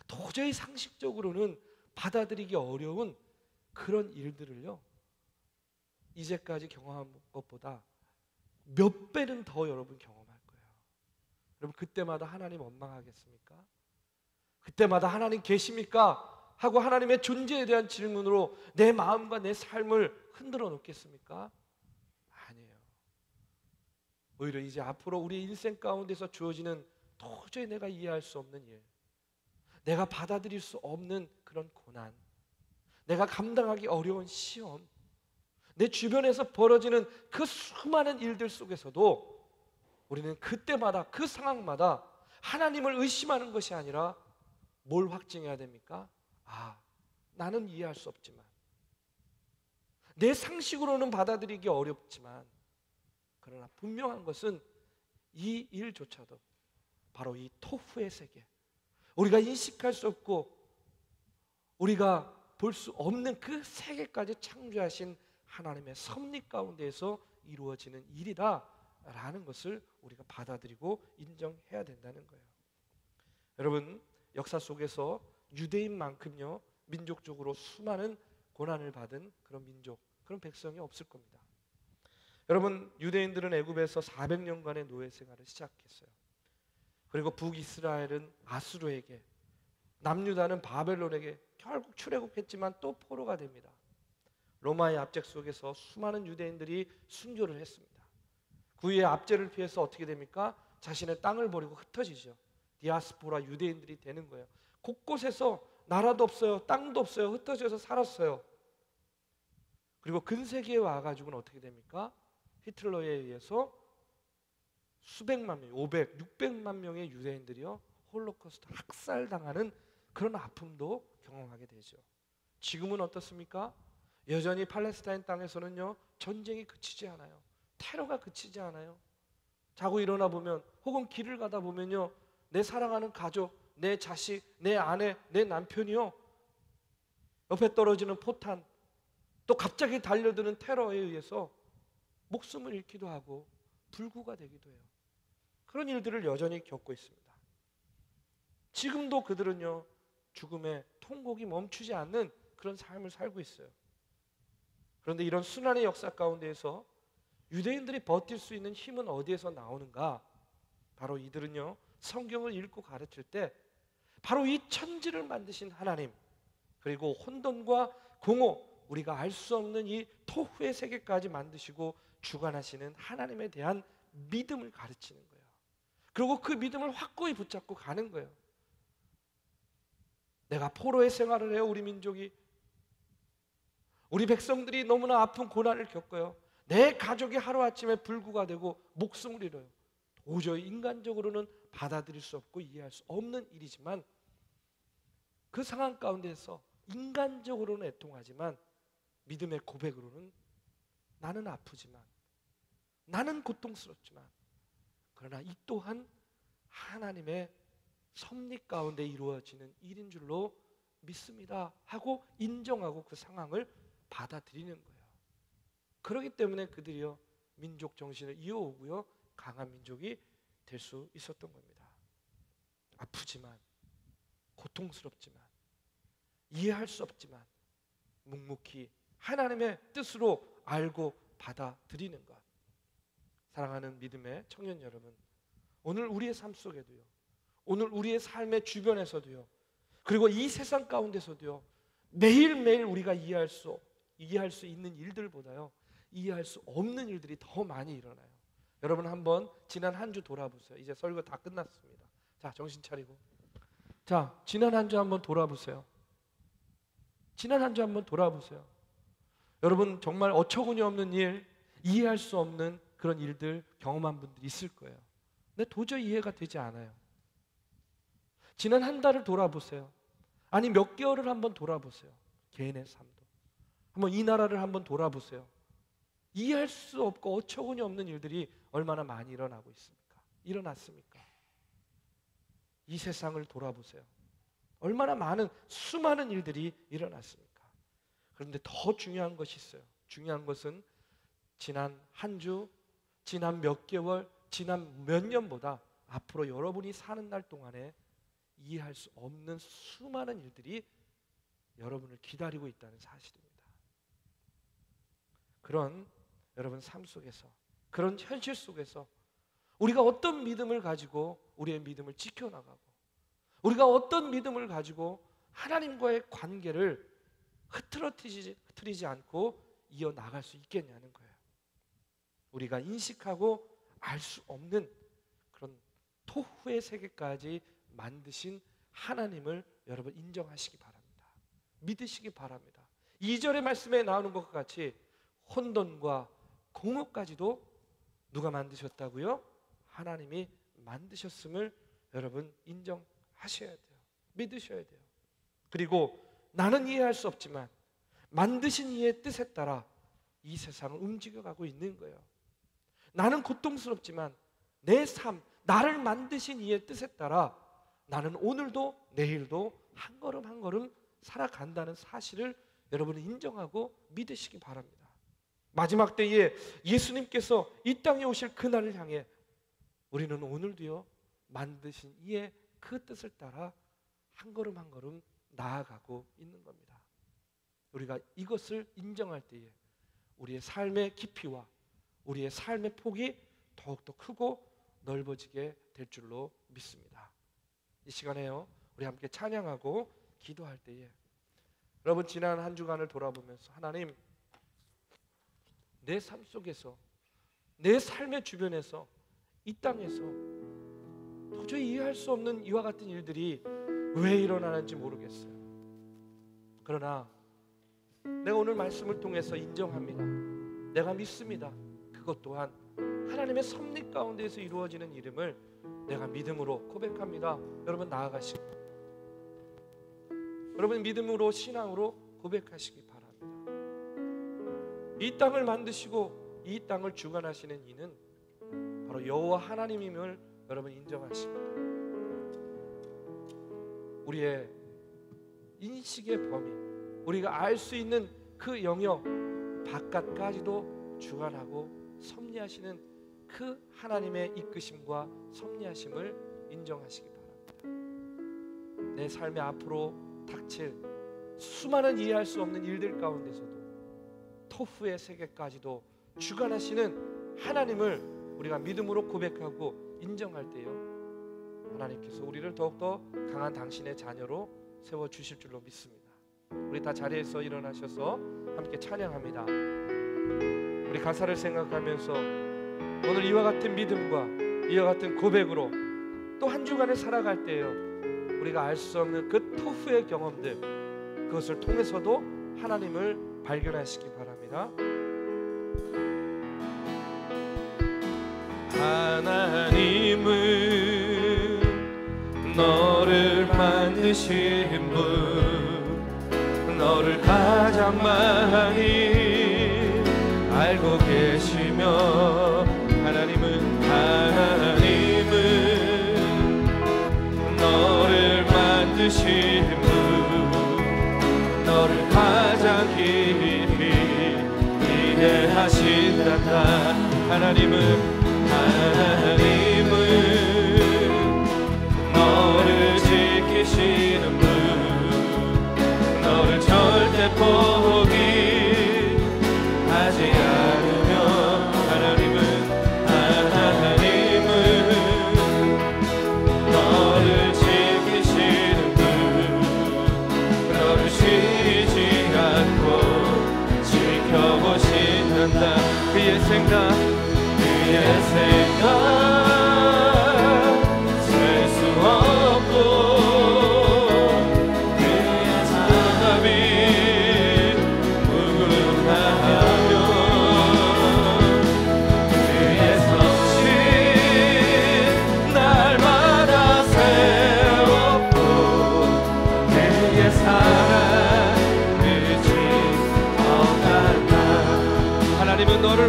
B: 도저히 상식적으로는 받아들이기 어려운 그런 일들을요 이제까지 경험한 것보다 몇 배는 더 여러분 경험할 거예요. 여러분 그때마다 하나님 원망하겠습니까? 그때마다 하나님 계십니까? 하고 하나님의 존재에 대한 질문으로 내 마음과 내 삶을 흔들어 놓겠습니까? 아니에요. 오히려 이제 앞으로 우리 인생 가운데서 주어지는 도저히 내가 이해할 수 없는 일, 내가 받아들일 수 없는 그런 고난, 내가 감당하기 어려운 시험, 내 주변에서 벌어지는 그 수많은 일들 속에서도 우리는 그때마다 그 상황마다 하나님을 의심하는 것이 아니라 뭘 확증해야 됩니까? 나는 이해할 수 없지만, 내 상식으로는 받아들이기 어렵지만, 그러나 분명한 것은 이 일조차도 바로 이 토후의 세계, 우리가 인식할 수 없고 우리가 볼 수 없는 그 세계까지 창조하신 하나님의 섭리 가운데에서 이루어지는 일이다라는 것을 우리가 받아들이고 인정해야 된다는 거예요. 여러분 역사 속에서 유대인만큼요 민족적으로 수많은 고난을 받은 그런 민족, 그런 백성이 없을 겁니다. 여러분 유대인들은 애굽에서 400년간의 노예 생활을 시작했어요. 그리고 북이스라엘은 아수르에게, 남유다는 바벨론에게 결국 출애굽했지만 또 포로가 됩니다. 로마의 압제 속에서 수많은 유대인들이 순교를 했습니다. 구유의 압제를 피해서 어떻게 됩니까? 자신의 땅을 버리고 흩어지죠. 디아스포라 유대인들이 되는 거예요. 곳곳에서 나라도 없어요, 땅도 없어요, 흩어져서 살았어요. 그리고 근세기에 와가지고는 어떻게 됩니까? 히틀러에 의해서 수백만 명, 500, 600만 명의 유대인들이요 홀로코스트 학살당하는 그런 아픔도 경험하게 되죠. 지금은 어떻습니까? 여전히 팔레스타인 땅에서는요 전쟁이 그치지 않아요. 테러가 그치지 않아요. 자고 일어나 보면, 혹은 길을 가다 보면요 내 사랑하는 가족, 내 자식, 내 아내, 내 남편이요 옆에 떨어지는 포탄, 또 갑자기 달려드는 테러에 의해서 목숨을 잃기도 하고 불구가 되기도 해요. 그런 일들을 여전히 겪고 있습니다. 지금도 그들은요 죽음의 통곡이 멈추지 않는 그런 삶을 살고 있어요. 그런데 이런 순환의 역사 가운데에서 유대인들이 버틸 수 있는 힘은 어디에서 나오는가? 바로 이들은요 성경을 읽고 가르칠 때 바로 이 천지를 만드신 하나님, 그리고 혼돈과 공허, 우리가 알 수 없는 이 토후의 세계까지 만드시고 주관하시는 하나님에 대한 믿음을 가르치는 거예요. 그리고 그 믿음을 확고히 붙잡고 가는 거예요. 내가 포로의 생활을 해요. 우리 민족이, 우리 백성들이 너무나 아픈 고난을 겪어요. 내 가족이 하루아침에 불구가 되고 목숨을 잃어요. 도저히 인간적으로는 받아들일 수 없고 이해할 수 없는 일이지만, 그 상황 가운데서 인간적으로는 애통하지만 믿음의 고백으로는 나는 아프지만, 나는 고통스럽지만, 그러나 이 또한 하나님의 섭리 가운데 이루어지는 일인 줄로 믿습니다 하고 인정하고 그 상황을 받아들이는 거예요. 그렇기 때문에 그들이요 민족 정신을 이어오고요 강한 민족이 될 수 있었던 겁니다. 아프지만, 고통스럽지만, 이해할 수 없지만 묵묵히 하나님의 뜻으로 알고 받아들이는 것. 사랑하는 믿음의 청년 여러분, 오늘 우리의 삶 속에도요, 오늘 우리의 삶의 주변에서도요, 그리고 이 세상 가운데서도요 매일매일 우리가 이해할 수 있는 일들보다요 이해할 수 없는 일들이 더 많이 일어나요. 여러분 한번 지난 한 주 돌아보세요. 이제 설교 다 끝났습니다. 자, 정신 차리고, 자, 지난 한 주 한번 돌아보세요. 지난 한 주 한번 돌아보세요. 여러분 정말 어처구니 없는 일, 이해할 수 없는 그런 일들 경험한 분들이 있을 거예요. 근데 도저히 이해가 되지 않아요. 지난 한 달을 돌아보세요. 아니 몇 개월을 한번 돌아보세요. 개인의 삶도 한번, 이 나라를 한번 돌아보세요. 이해할 수 없고 어처구니 없는 일들이 얼마나 많이 일어났습니까? 이 세상을 돌아보세요. 얼마나 많은 수많은 일들이 일어났습니까? 그런데 더 중요한 것이 있어요. 중요한 것은 지난 한 주, 지난 몇 개월, 지난 몇 년보다 앞으로 여러분이 사는 날 동안에 이해할 수 없는 수많은 일들이 여러분을 기다리고 있다는 사실입니다. 그런 여러분 삶 속에서, 그런 현실 속에서 우리가 어떤 믿음을 가지고 우리의 믿음을 지켜나가고, 우리가 어떤 믿음을 가지고 하나님과의 관계를 흐트러뜨리지 않고 이어나갈 수 있겠냐는 거예요. 우리가 인식하고 알 수 없는 그런 토후의 세계까지 만드신 하나님을 여러분 인정하시기 바랍니다. 믿으시기 바랍니다. 2절의 말씀에 나오는 것과 같이 혼돈과 공허까지도 누가 만드셨다고요? 하나님이 만드셨음을 여러분 인정하셔야 돼요. 믿으셔야 돼요. 그리고 나는 이해할 수 없지만 만드신 이의 뜻에 따라 이 세상을 움직여가고 있는 거예요. 나는 고통스럽지만 내 삶, 나를 만드신 이의 뜻에 따라 나는 오늘도 내일도 한 걸음 한 걸음 살아간다는 사실을 여러분은 인정하고 믿으시기 바랍니다. 마지막 때에 예수님께서 이 땅에 오실 그날을 향해 우리는 오늘도요, 만드신 이의 그 뜻을 따라 한 걸음 한 걸음 나아가고 있는 겁니다. 우리가 이것을 인정할 때에 우리의 삶의 깊이와 우리의 삶의 폭이 더욱더 크고 넓어지게 될 줄로 믿습니다. 이 시간에요, 우리 함께 찬양하고 기도할 때에 여러분 지난 한 주간을 돌아보면서 하나님, 내 삶 속에서, 내 삶의 주변에서, 이 땅에서 도저히 이해할 수 없는 이와 같은 일들이 왜 일어나는지 모르겠어요. 그러나 내가 오늘 말씀을 통해서 인정합니다. 내가 믿습니다. 그것 또한 하나님의 섭리 가운데에서 이루어지는 이름을 내가 믿음으로 고백합니다. 여러분 나아가시고, 여러분 믿음으로, 신앙으로 고백하시기 바랍니다. 이 땅을 만드시고 이 땅을 주관하시는 이는 바로 여호와 하나님임을 여러분 인정하십니다. 우리의 인식의 범위, 우리가 알 수 있는 그 영역 바깥까지도 주관하고 섭리하시는 그 하나님의 이끄심과 섭리하심을 인정하시기 바랍니다. 내 삶의 앞으로 닥칠 수많은 이해할 수 없는 일들 가운데서도 토후의 세계까지도 주관하시는 하나님을 우리가 믿음으로 고백하고 인정할 때요, 하나님께서 우리를 더욱더 강한 당신의 자녀로 세워주실 줄로 믿습니다. 우리 다 자리에서 일어나셔서 함께 찬양합니다. 우리 가사를 생각하면서 오늘 이와 같은 믿음과 이와 같은 고백으로 또 한 주간을 살아갈 때요, 우리가 알 수 없는 그 토후의 경험들, 그것을 통해서도 하나님을 발견하시기 바랍니다.
C: 하나님은 너를 만드신 분, 너를 가장 많이 알고 계시며, 하나님은 너를 만드신 분, 너를 가장 깊이 이해하신단다. 하나님은 너를 지키시는 분, 너를 절대 포기하지 않으며, 하나님은 너를 지키시는 분, 너를 쉬지 않고 지켜보신단다. 그의 생각 셀 수 없고 그의 사람이 무궁하며, 그의 성실 날마다 새롭고 그의 사랑 끝이 없단다. 하나님은 너를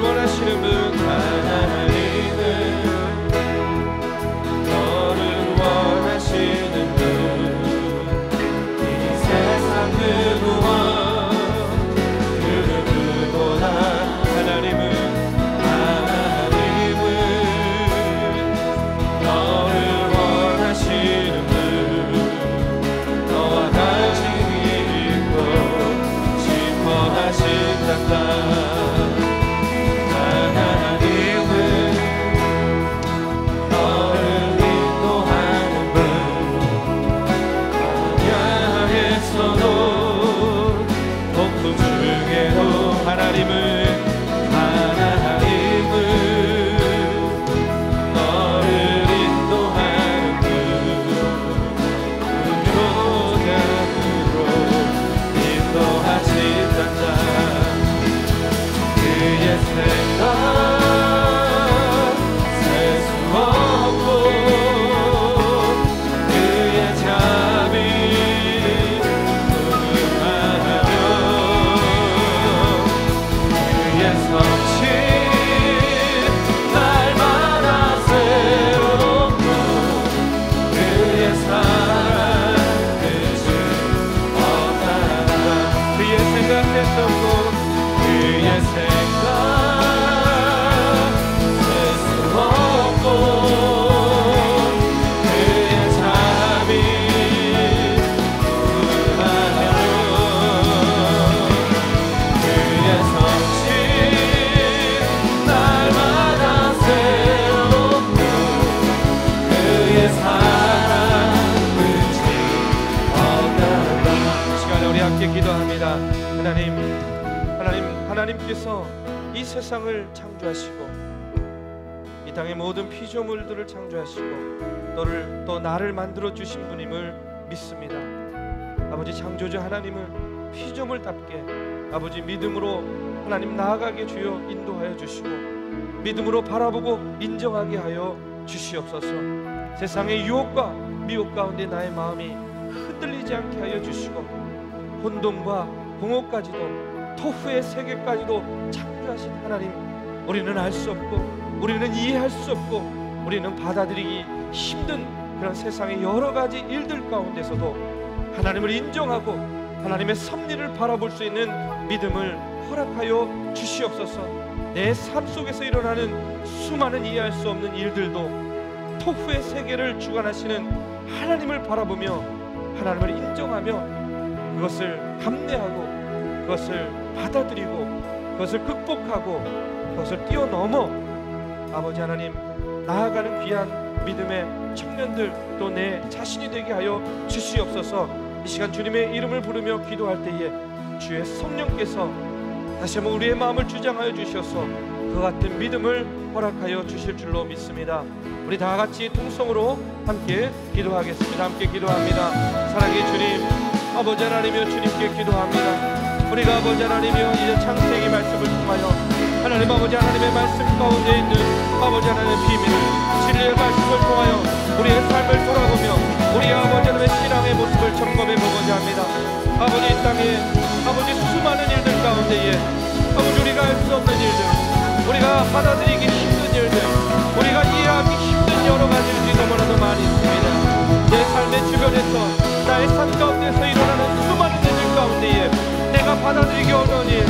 B: 함께 기도합니다. 하나님께서 이 세상을 창조하시고 이 땅의 모든 피조물들을 창조하시고 또 나를 만들어 주신 분임을 믿습니다. 아버지, 창조주 하나님을 피조물답게 아버지 믿음으로 하나님 나아가게 주여 인도하여 주시고 믿음으로 바라보고 인정하게 하여 주시옵소서. 세상의 유혹과 미혹 가운데 나의 마음이 흔들리지 않게 하여 주시고 혼돈과 공허까지도 토후의 세계까지도 창조하신 하나님, 우리는 알 수 없고 우리는 이해할 수 없고 우리는 받아들이기 힘든 그런 세상의 여러 가지 일들 가운데서도 하나님을 인정하고 하나님의 섭리를 바라볼 수 있는 믿음을 허락하여 주시옵소서. 내 삶 속에서 일어나는 수많은 이해할 수 없는 일들도 토후의 세계를 주관하시는 하나님을 바라보며 하나님을 인정하며 그것을 감내하고 그것을 받아들이고 그것을 극복하고 그것을 뛰어넘어 아버지 하나님 나아가는 귀한 믿음의 청년들 또 내 자신이 되게 하여 주시옵소서. 이 시간 주님의 이름을 부르며 기도할 때에 주의 성령께서 다시 한번 우리의 마음을 주장하여 주셔서 그 같은 믿음을 허락하여 주실 줄로 믿습니다. 우리 다 같이 통성으로 함께 기도하겠습니다. 함께 기도합니다. 사랑의 주님, 아버지 하나님이여 주님께 기도합니다. 우리가 아버지 하나님이여 이제 창세기 말씀을 통하여 하나님 아버지 하나님의 말씀 가운데 있는 아버지 하나님의 비밀을 진리의 말씀을 통하여 우리의 삶을 돌아보며 우리 아버지 하나님의 신앙의 모습을 점검해 보고자 합니다. 아버지, 이 땅에 아버지 수많은 일들 가운데에 아버지 우리가 알 수 없는 일들, 우리가 받아들이기 힘든 일들, 우리가 이해하기 힘든 여러 가지 일들이 너무나도 많이 있습니다. 내 삶의 주변에서 나의 삶 가운데서 일어나는 수많은 일들 가운데에 내가 받아들이기 어려운 일,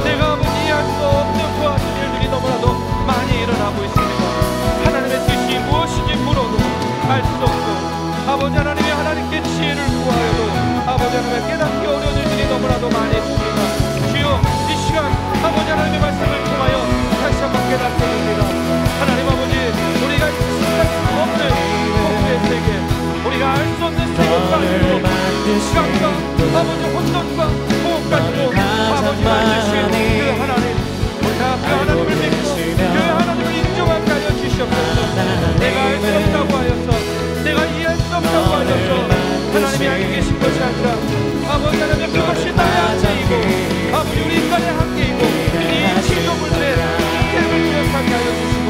B: 내가 아버지 이해할 수 없는 그 같은 일들이 너무나도 많이 일어나고 있습니다. 하나님의 뜻이 무엇인지 물어도 알 수 없고 아버지 하나님이 하나님께 지혜를 구하여도 아버지 하나님의 깨닫기 어려운 일들이 너무나도 많이 있습니다. 주여, 이 시간 아버지 하나님의 말씀을 통하여 다시 한번 깨닫게 됩니다. 하나님 아버지, 우리가 생각할 수 없는 공부의 세계, 우리가 알 수 없는 세계까지도 시간과 아버지 혼돈과 공업까지도 아버지 만드신 그 하나님, 우리가 그 하나님을 믿고 그 하나님을 인정하게 하여 주시옵소서. 내가 알 수 없다고 하여서, 내가 이해할 수 없다고 하여서 하나님이 알고 계신 것이 아니라 아버지 하나님, 그것이 나의 한계이고 아버지 우리 인간의 한계이고 이 피조물들의 한계를 기억하게 하여 주시고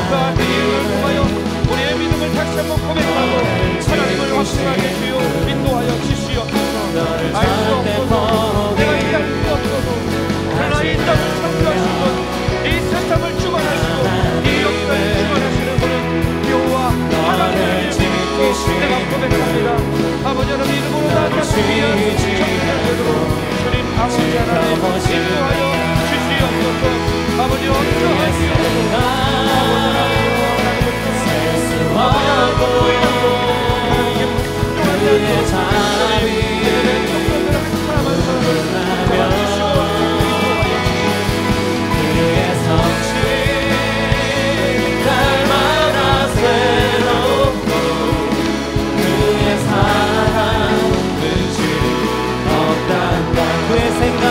B: 그 한계 이름을 통하여 우리의 믿음을 다시 한번 고백하고 하나님을 확신하게 주여 인도하여 주시옵소서. 알 수 없어도 내가 이해할 수 없어도 그러나 이 땅을 창조하신 분, 이 세상을 주관하시고 이 역사를 주관하시는 분은 여호와 하나님을 믿고 내가 고백합니다. 아버지 하나님 이름으로 나아가는 귀한 청년들로 주님 아버지 하나님 인도하여 주시옵소서. 아버지 어떠한 이유로도 아버지 하나님을 통해 아버지 하나님을 보이라고 하나님께 불평하지 않고 주님의 청년들 한 사람 한 사람을 도와주시고
C: 그의 성취 날마다 새롭고 그의 사랑 끝이 없단다. 그의 생각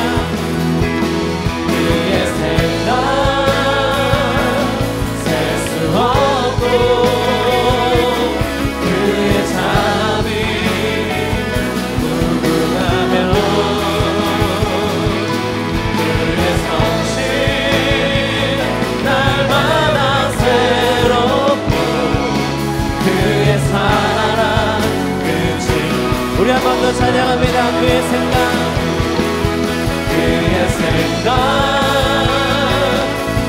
C: 셀 수 없고 그의 자비 무궁하며 그의 성실 날마다 새롭고 그의 사랑 끝이. 우리 한 번 더 찬양합니다. 그의 생각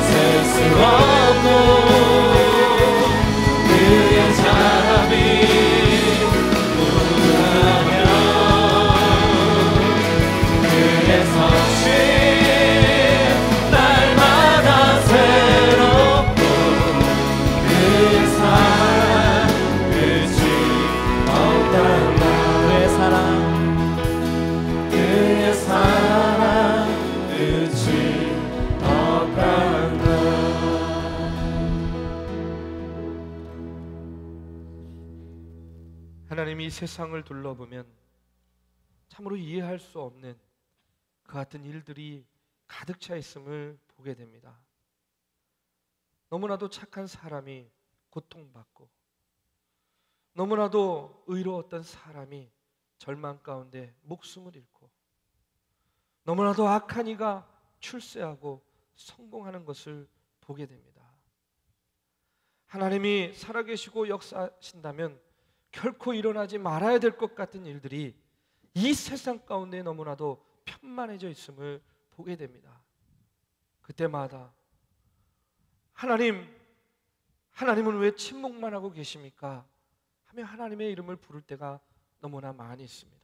C: 셀 수 없고 그의 자비 무궁하며 그의 성실 날마다 새롭고 그의 사랑 끝이 없단다. 그의 사랑 그의 사랑 끝이 없단다.
B: 하나님이 이 세상을 둘러보면 참으로 이해할 수 없는 그 같은 일들이 가득 차 있음을 보게 됩니다. 너무나도 착한 사람이 고통받고, 너무나도 의로웠던 사람이 절망 가운데 목숨을 잃고, 너무나도 악한 이가 출세하고 성공하는 것을 보게 됩니다. 하나님이 살아계시고 역사하신다면 결코 일어나지 말아야 될 것 같은 일들이 이 세상 가운데 너무나도 편만해져 있음을 보게 됩니다. 그때마다 하나님은 왜 침묵만 하고 계십니까? 하며 하나님의 이름을 부를 때가 너무나 많이 있습니다.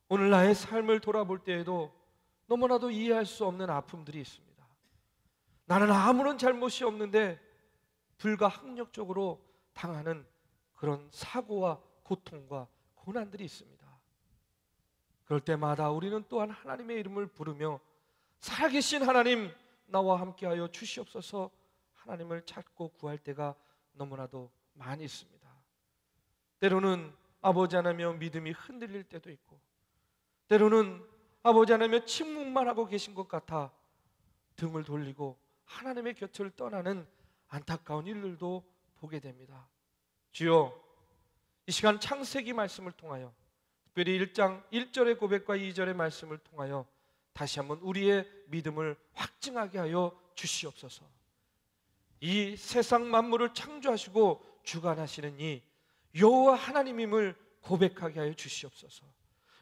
B: 오늘 나의 삶을 돌아볼 때에도 너무나도 이해할 수 없는 아픔들이 있습니다. 나는 아무런 잘못이 없는데 불가항력적으로 당하는 그런 사고와 고통과 고난들이 있습니다. 그럴 때마다 우리는 또한 하나님의 이름을 부르며 살아계신 하나님, 나와 함께하여 주시옵소서 하나님을 찾고 구할 때가 너무나도 많이 있습니다. 때로는 아버지 하나며 믿음이 흔들릴 때도 있고, 때로는 아버지 하나며 침묵만 하고 계신 것 같아 등을 돌리고 하나님의 곁을 떠나는 안타까운 일들도 보게 됩니다. 주여, 이 시간 창세기 말씀을 통하여, 특별히 1장 1절의 고백과 2절의 말씀을 통하여 다시 한번 우리의 믿음을 확증하게 하여 주시옵소서. 이 세상 만물을 창조하시고 주관하시는 이 여호와 하나님임을 고백하게 하여 주시옵소서.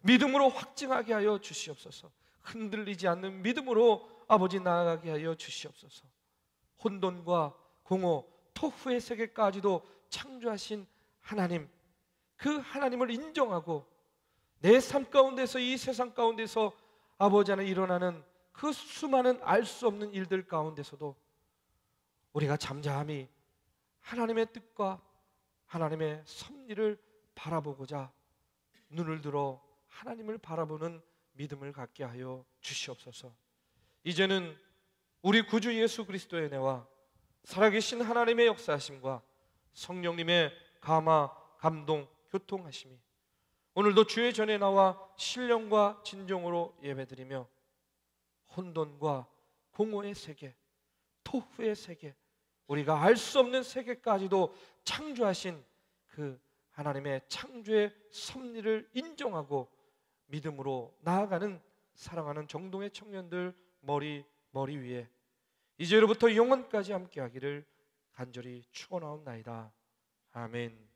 B: 믿음으로 확증하게 하여 주시옵소서. 흔들리지 않는 믿음으로 아버지 나아가게 하여 주시옵소서. 혼돈과 공허, 토후의 세계까지도 창조하신 하나님, 그 하나님을 인정하고 내 삶 가운데서, 이 세상 가운데서 아버지 안에 일어나는 그 수많은 알 수 없는 일들 가운데서도 우리가 잠잠히 하나님의 뜻과 하나님의 섭리를 바라보고자 눈을 들어 하나님을 바라보는 믿음을 갖게 하여 주시옵소서. 이제는 우리 구주 예수 그리스도의 은혜와 살아계신 하나님의 역사하심과 성령님의 감화, 감동, 교통하심이 오늘도 주의 전에 나와 신령과 진정으로 예배드리며 혼돈과 공허의 세계, 토후의 세계, 우리가 알 수 없는 세계까지도 창조하신 그 하나님의 창조의 섭리를 인정하고 믿음으로 나아가는 사랑하는 정동의 청년들 머리 위에 이제로부터 영원까지 함께하기를 간절히 축원하옵나이다. 아멘.